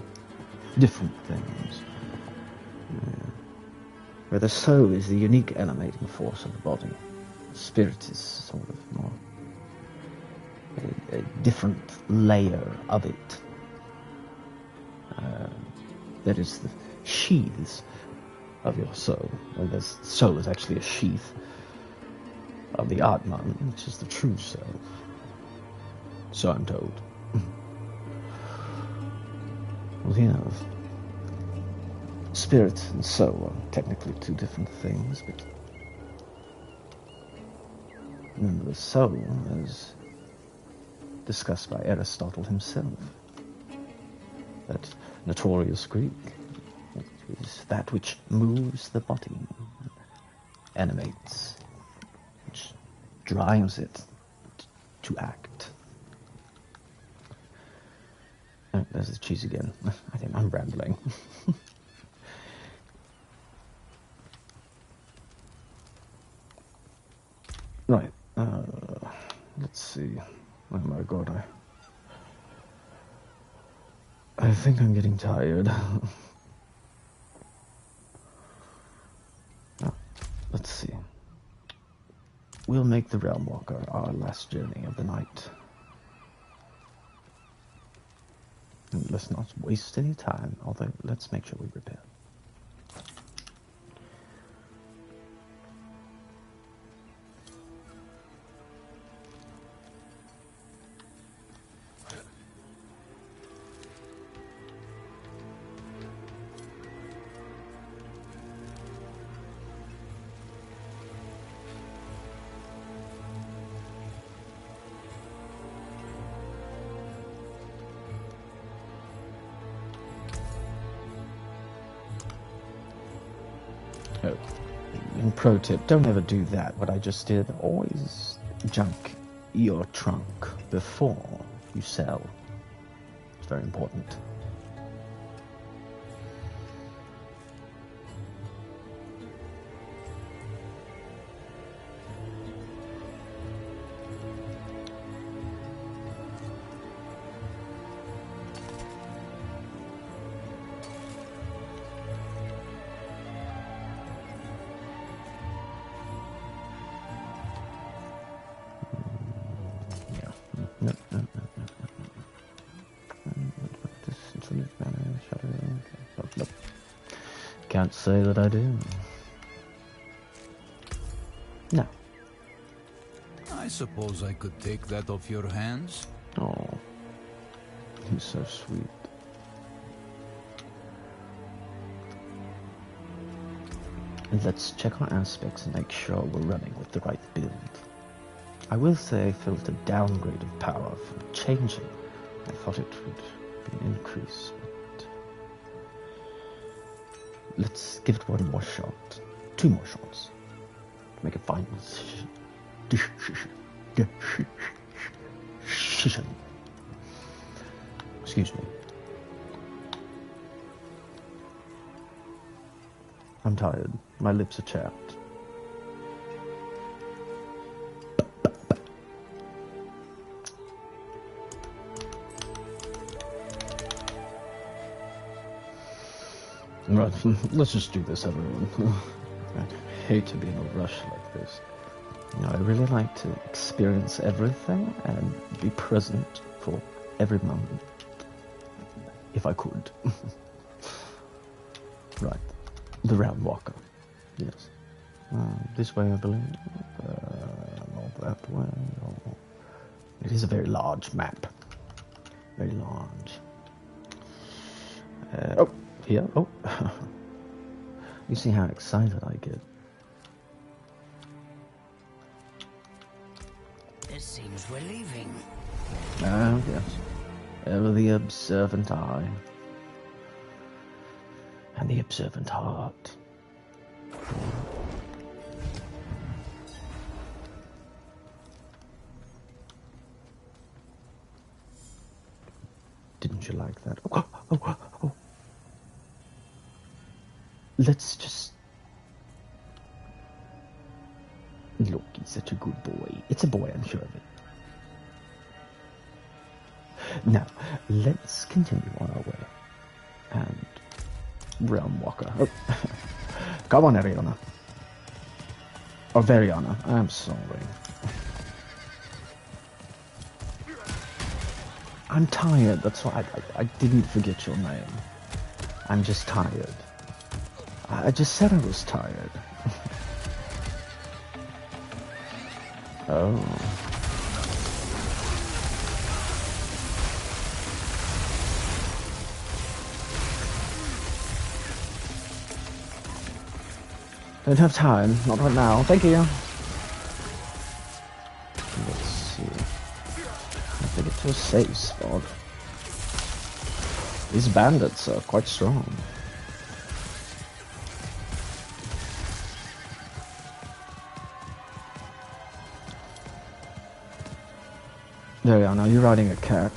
different things. Where the soul is the unique animating force of the body, the spirit is sort of more a different layer of it. That is the sheaths of your soul. Well, the soul is actually a sheath of the Atman, which is the true self. So I'm told. Well, yeah, spirit and soul are technically two different things, but remember, the soul, as discussed by Aristotle himself, that notorious Greek, it is that which moves the body, animates, which drives it to act. Oh, there's the cheese again. I think I'm rambling. Right. Let's see. Oh my god, I think I'm getting tired. Let's see. We'll make the Realm Walker our last journey of the night. And let's not waste any time, although let's make sure we repair. Oh, and pro tip, don't ever do that, what I just did. Always junk your trunk before you sell. It's very important. Can't say that I do. No. I suppose I could take that off your hands. Oh, he's so sweet. And let's check our aspects and make sure we're running with the right build. I will say I felt a downgrade of power from changing. I thought it would be an increase, but let's give it one more shot. 2 more shots. To make a final decision. Excuse me. I'm tired. My lips are chapped. Right, let's just do this, everyone. I hate to be in a rush like this. You know, I really like to experience everything and be present for every moment. If I could. Right. The round walker. Yes. This way, I believe. Not that way. Oh. It is a very large map. Very large. Oh, here. Oh. You see how excited I get. It seems we're leaving. Oh, yes. Ever the observant eye. And the observant heart. Didn't you like that? Oh. Let's just... Look, he's such a good boy. It's a boy, I'm sure of it. Now, let's continue on our way. And... Realm Walker. Oh. Come on, Ariana. Or Veriana. I'm sorry. I'm tired. That's why I didn't forget your name. I'm just tired. I just said I was tired. Oh. Don't have time. Not right now. Thank you. Let's see. I have to get to a safe spot. These bandits are quite strong. There we are. Now you're riding a cat.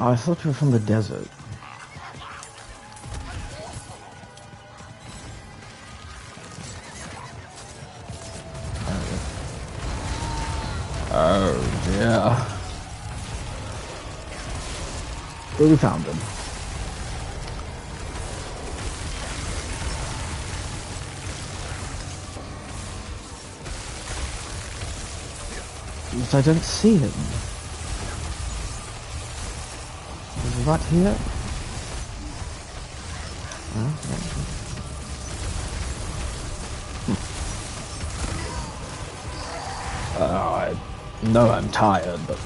I thought you were from the desert. Oh dear. Well, we found him. But I don't see him. Right here. I know I'm tired, but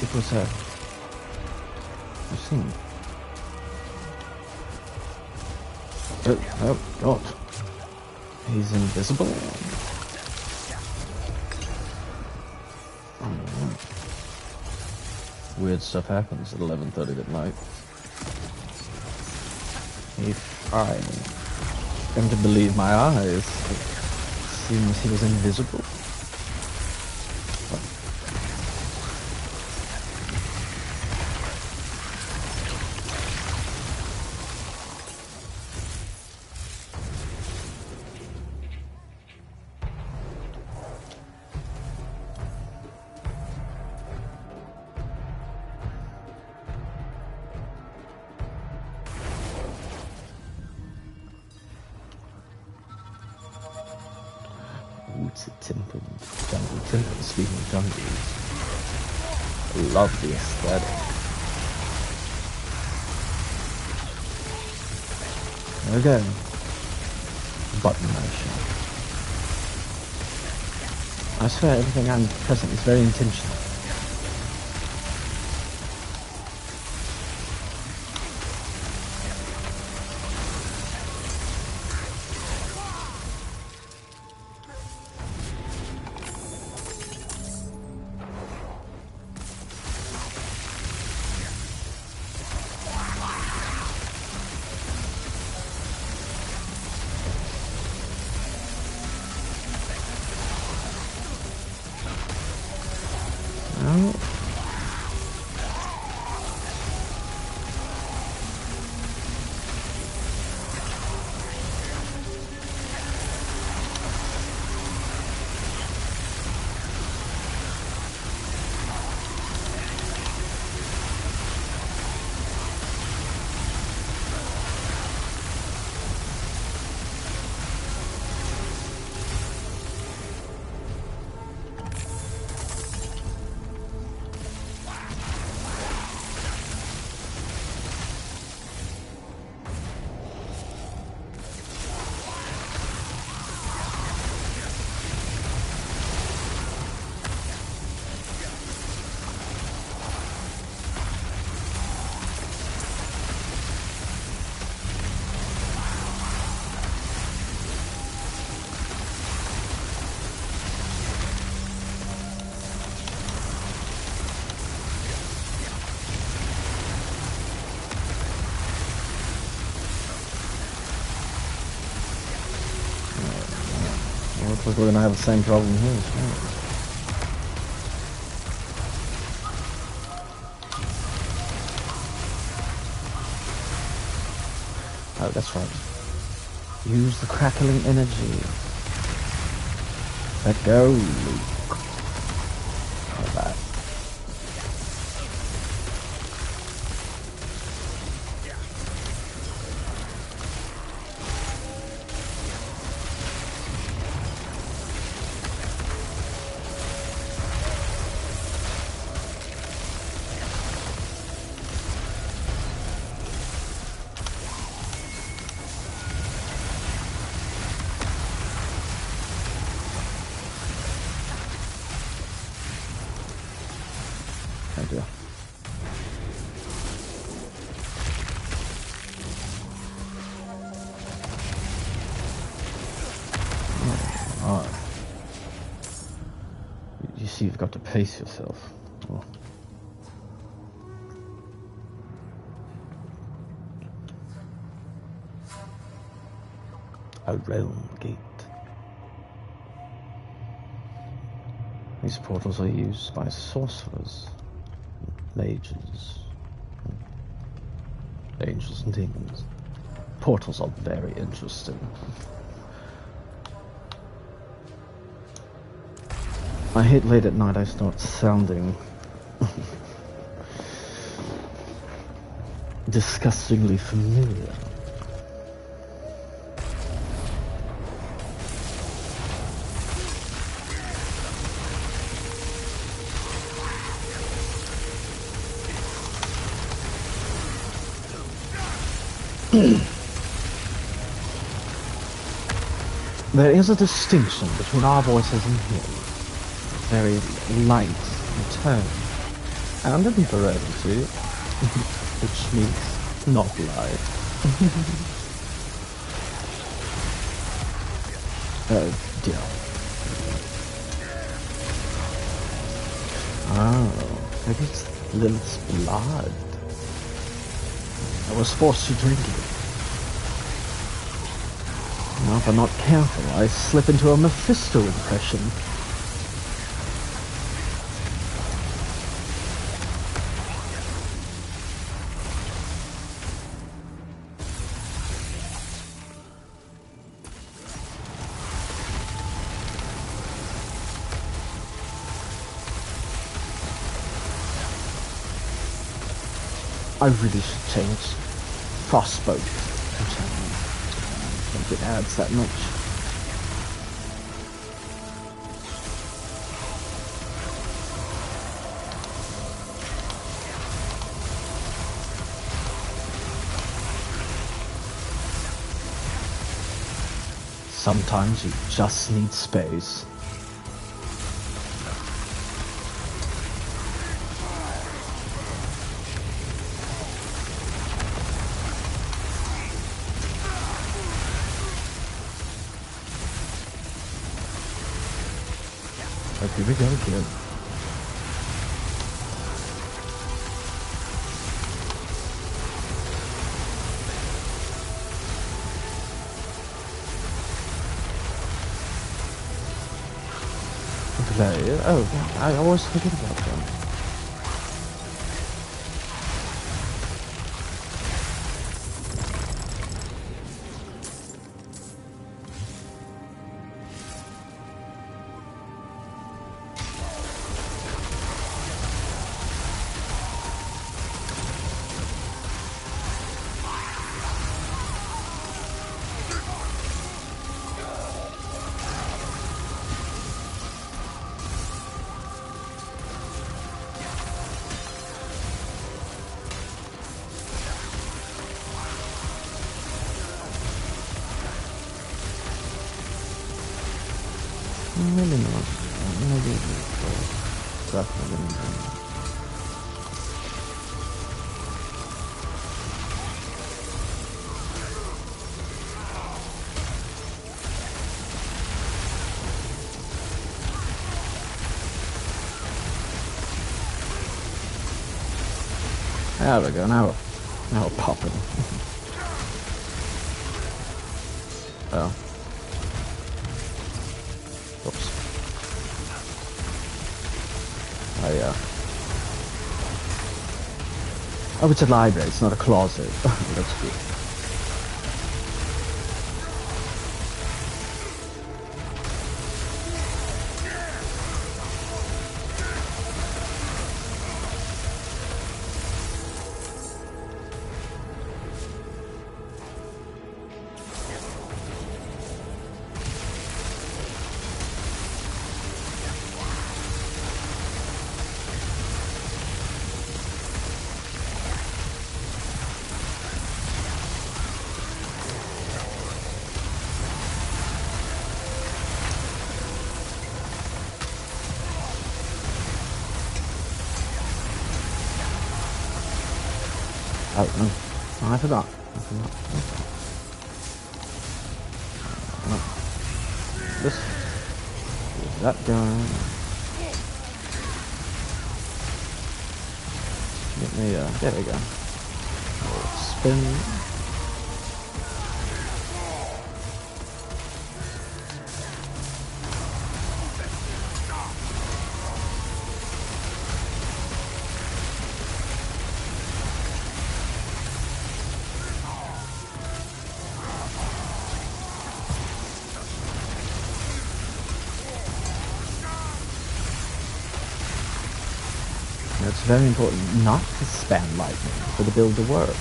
it was a scene. Oh God, he's invisible. Weird stuff happens at 11:30 at night. If I am to believe my eyes, it seems he was invisible. It's a temple, speaking of jungles. I love the aesthetic. There we go. Button motion. I swear everything I'm pressing is very intentional. Looks like we're gonna have the same problem here as well. Oh, that's right. Use the crackling energy. Let go, Luke. Like that. You see, you've got to pace yourself. Oh. A realm gate. These portals are used by sorcerers, mages, angels and demons. Portals are very interesting. I hate late at night I start sounding disgustingly familiar. There is a distinction between our voices and his. Very light and tone, and inferiority, which means not light. Oh dear. Oh, maybe it's Lilith's blood. I was forced to drink it. Now, if I'm not careful, I slip into a Mephisto impression. I really should change Frostbolt. I don't think it adds that much. Sometimes you just need space. Here we go again. Play. Oh, I always forget about them. Maybe not. Maybe definitely. There we go. Now we're popping. Oh. Oops. Oh, it's a library, it's not a closet. That's good. Oh, no. Oh, I forgot. This. Is that guy. Get me, there we go. Spin. It's very important not to spam lightning for the build to work.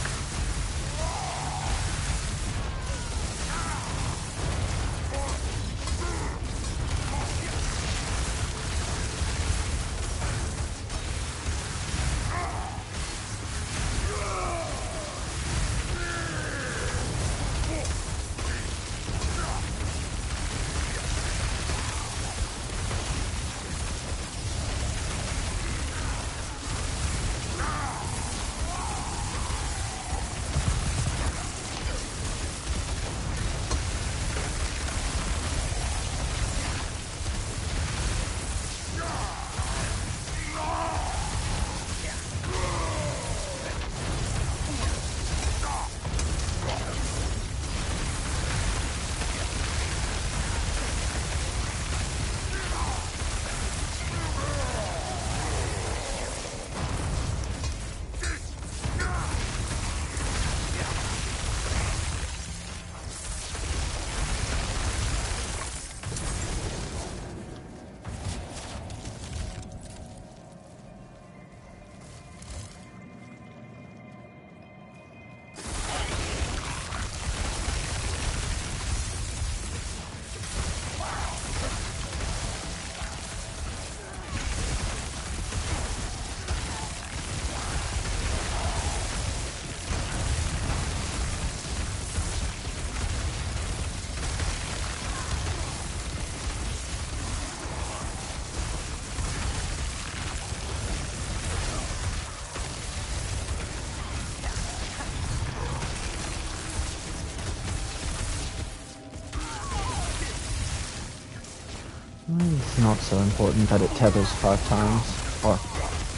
It's not so important that it tethers 5 times, or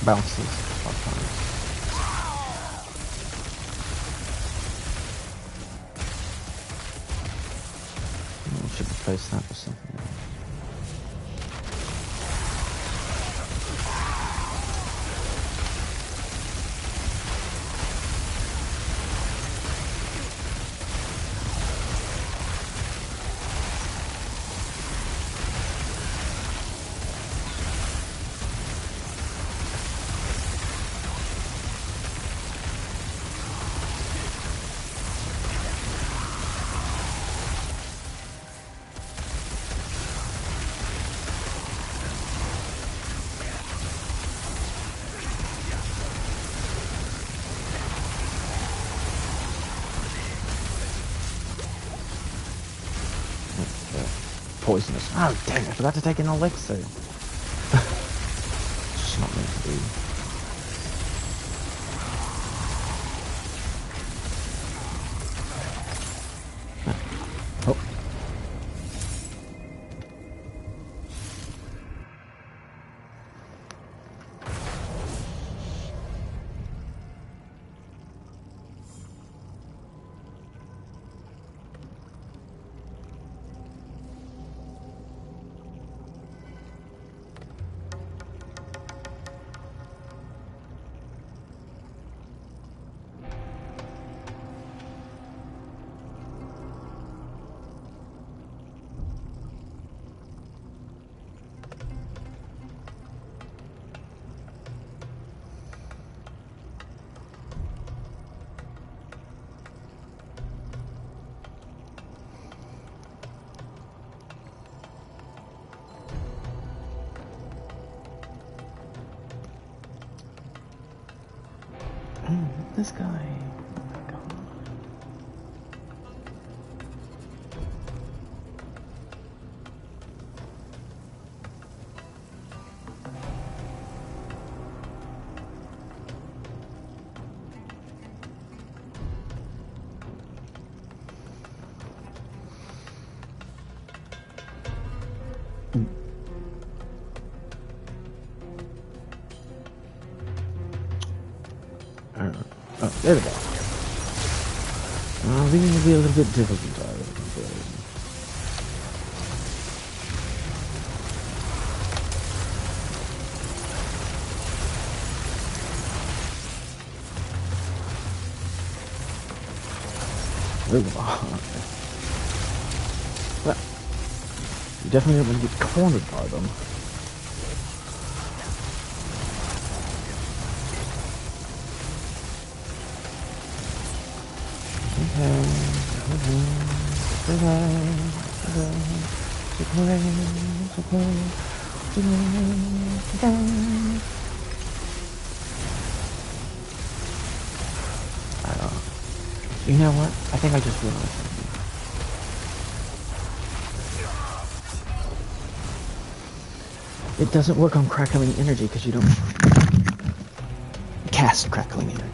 bounces 5 times. I should replace that with something else. Poisonous. Oh, dang, I forgot to take an elixir. It's just not meant to be. Oh. This guy. Oh my god. Oh, there we go. These will be a little bit difficult, I think. Well, you definitely don't want to get cornered by them. You know what? I think I just realized something. It doesn't work on crackling energy because you don't cast crackling energy.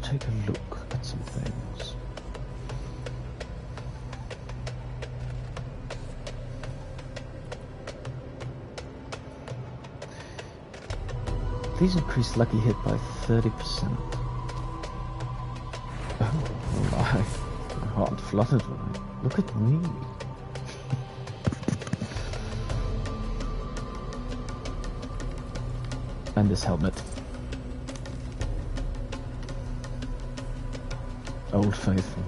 Take a look at some things. These increase lucky hit by 30%. Oh my heart fluttered when I look at me. And this helmet. Old Faithful.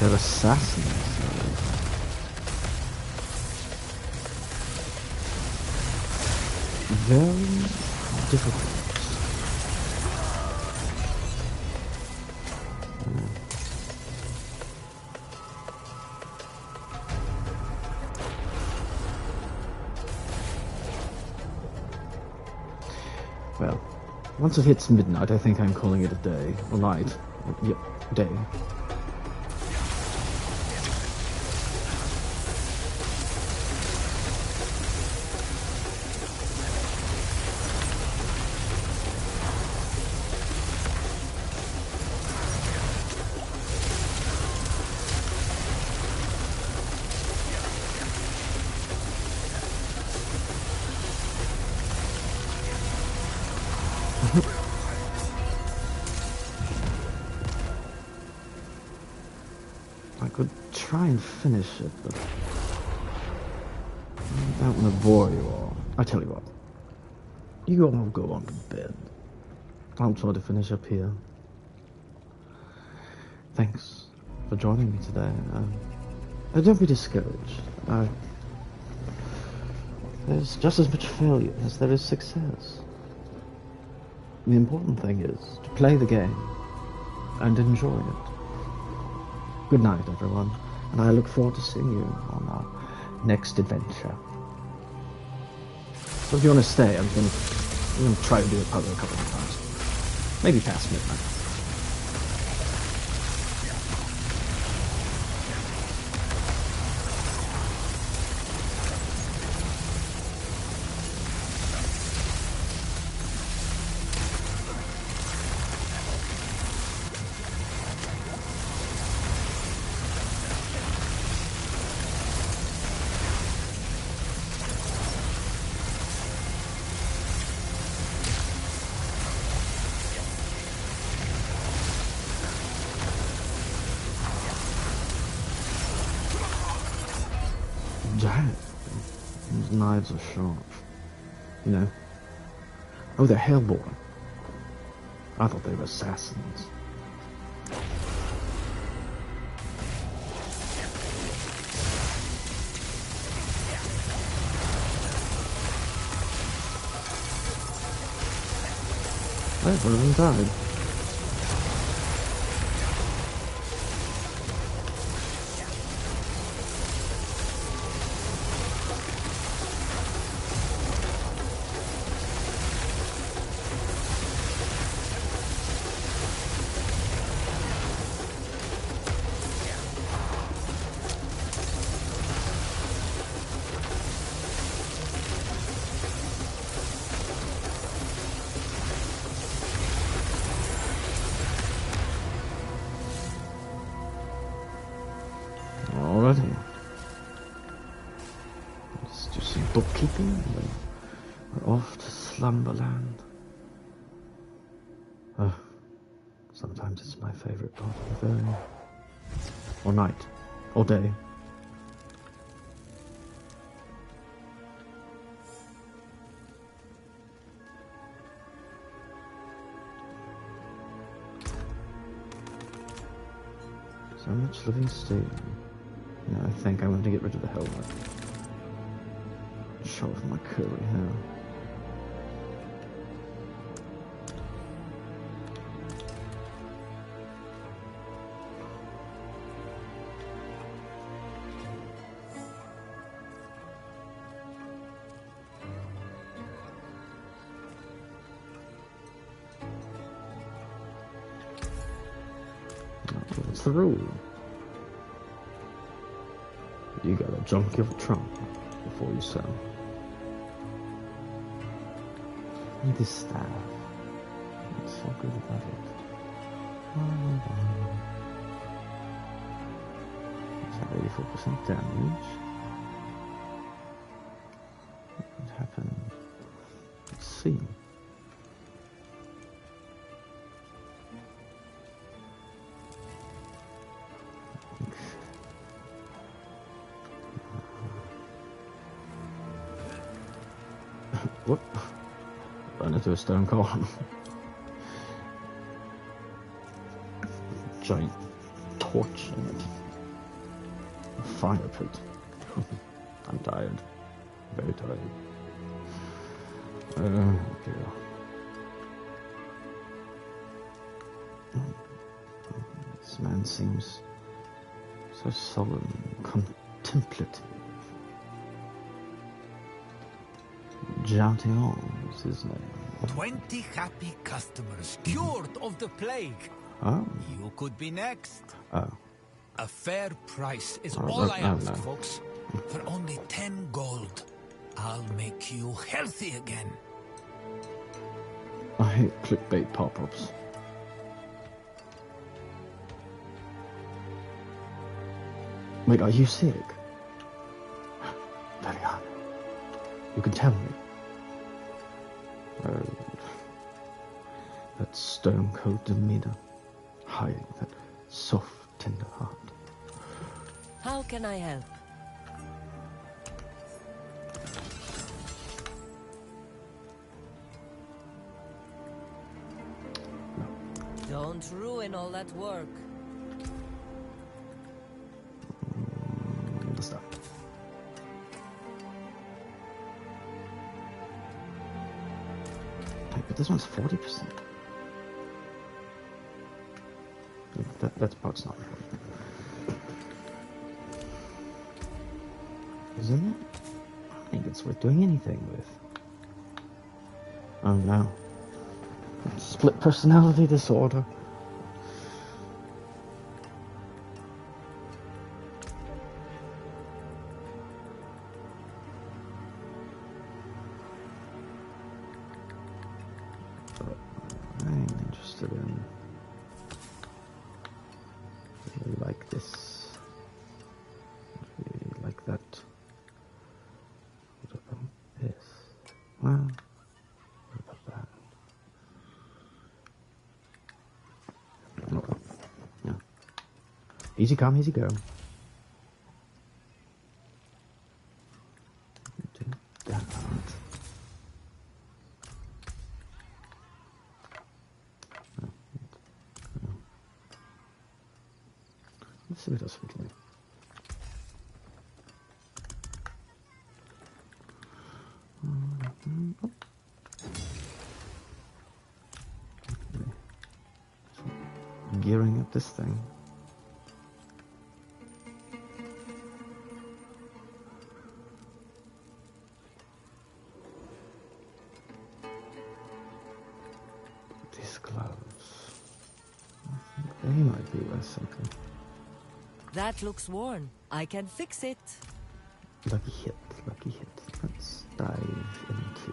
They're assassins. very difficult. Well, once it hits midnight, I think I'm calling it a day. Or night. Yep, day. I could try and finish it, but I don't want to bore you all. I tell you what, you all go on to bed. I'll try to finish up here. Thanks for joining me today. Don't be discouraged. There's just as much failure as there is success. The important thing is to play the game and enjoy it. Good night, everyone, and I look forward to seeing you on our next adventure. So if you want to stay, I'm going to try to do it probably a couple of times. Maybe past midnight. Jack, these knives are sharp. You know? Oh, they're Hellborn. I thought they were assassins. Oh, one of them died. Alrighty. Let's do some bookkeeping and then we're off to Slumberland. Sometimes it's my favorite part of the day. Or night. Or day. So much living steel. Yeah, I think I'm going to get rid of the helmet. Show off my curly hair. What's the rule? You gotta junk your trunk before you sell. Need this staff. I'm so good about it. It's at 84% damage. What would happen? Let's see. Whoop. Run into a stone column. Giant torch in it. A fire pit. I'm tired. Very tired. Oh dear. This man seems so solemn and contemplative. Jantillon is his name. 20 happy customers cured of the plague. Oh. You could be next. Oh. A fair price is Oh, all I ask, no. folks. For only 10 gold, I'll make you healthy again. I hate clickbait pop-ups. Wait, are you sick? Very hard. You can tell me. That stone-cold demeanor, hiding that soft, tender heart. How can I help? Don't ruin all that work. The stuff. But this one's 40%. That part's not important. Isn't it? I think it's worth doing anything with. Oh no. Split personality disorder. I'm interested in really like this. Really like that. What about this? Well, what about that? Oh, yeah. Easy come, easy go. Do that. Let's see what else we can do. Gearing up this thing. These gloves. I think they might be worth something. That looks worn. I can fix it. Lucky hit, lucky hit. Let's dive into...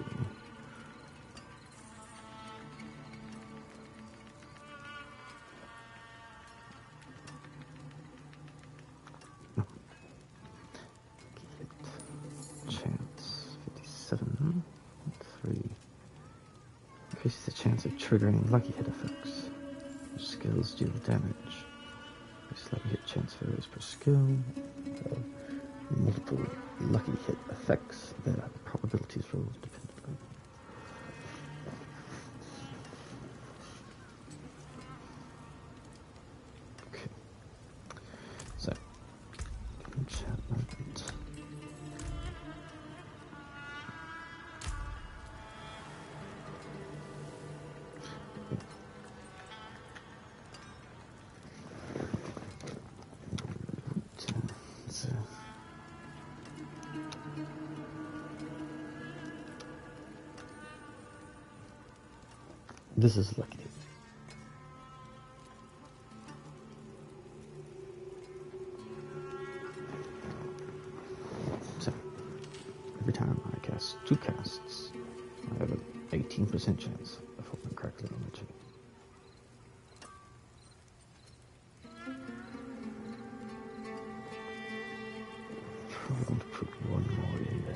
Chance 57, 3. Increases the chance of triggering lucky hit effects. Skills deal damage. This lucky hit chance varies per skill. Multiple lucky hit effects. The probabilities rolls dependently. Okay. So, enchantment. This is lucky. So, every time I cast 2 casts, I have an 18% chance of holding correctly on the chain. Probably going to put one more in there.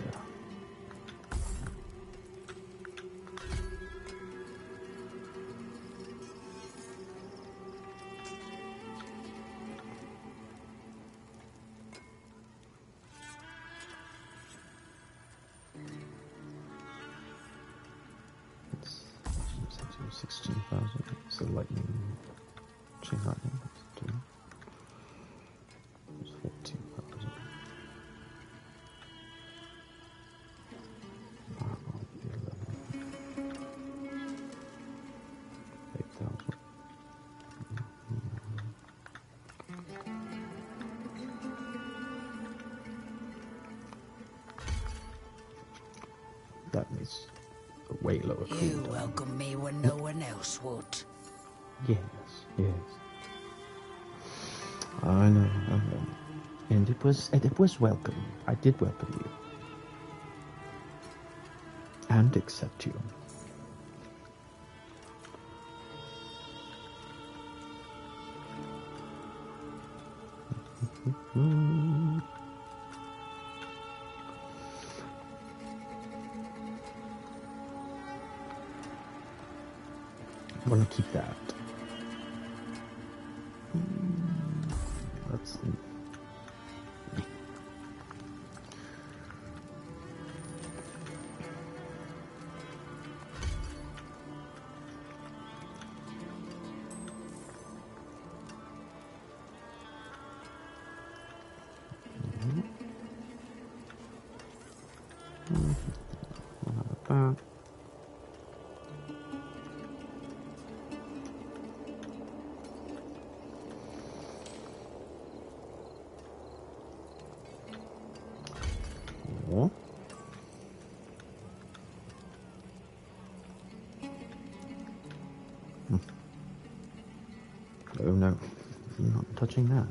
It's 16,000. It's a lightning, chain lightning. That's 2. It's 14,000. Fireball, 11. that is a way lower You cooldown. welcome me when no one else would. Yes, yes. I know, I know. And it was welcome. I did welcome you. And accept you. I want to keep that. Let's see. That. Cool. Oh no, I'm not touching that.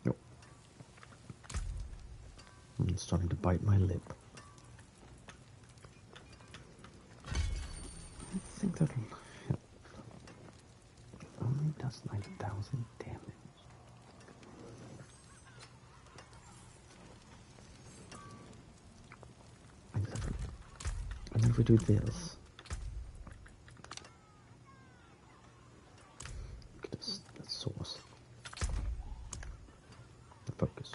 Nope. I'm starting to bite my lip. I think that'll help. It only does 9,000 damage. And if we do this, look at this, that source. The focus.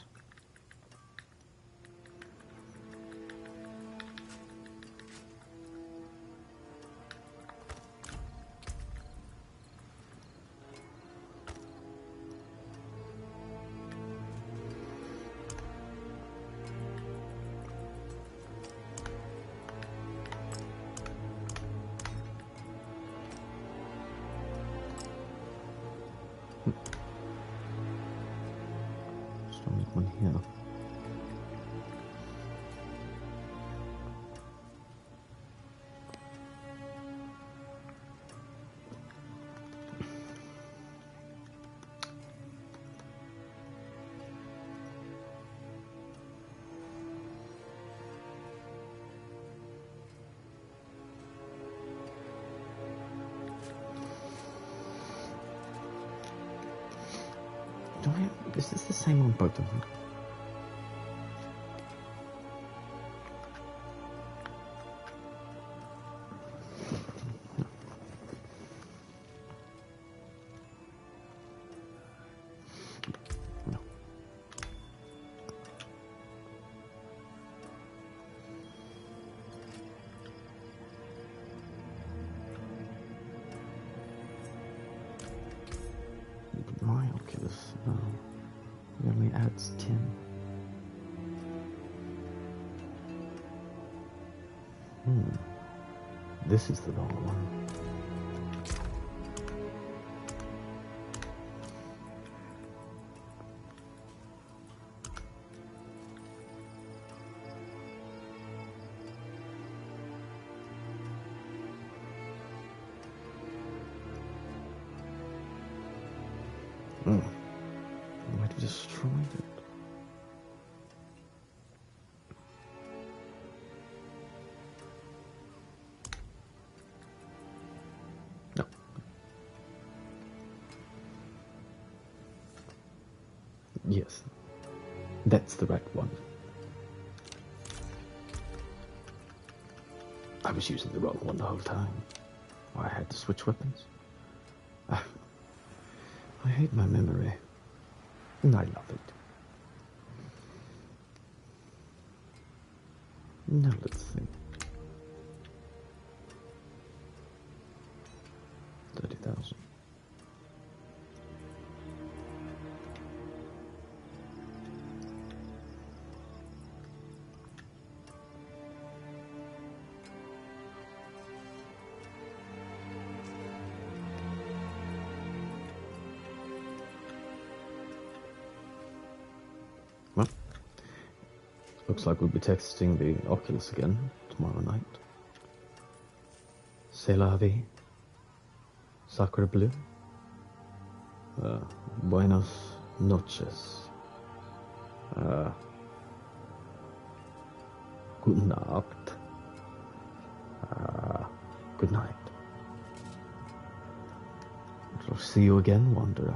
Strong one here. Is this the same on both of them? No. My Oculus. It only adds 10. This is the wrong one. I might have destroyed it. No. Yes. That's the right one. I was using the wrong one the whole time. Why I had to switch weapons. I hate my memory. And I love it. Now let's see. 30,000. Looks like we'll be texting the Oculus again tomorrow night. C'est la vie. Sacre bleu. Buenos noches. Guten Abend. Good night. I'll see you again, Wanderer.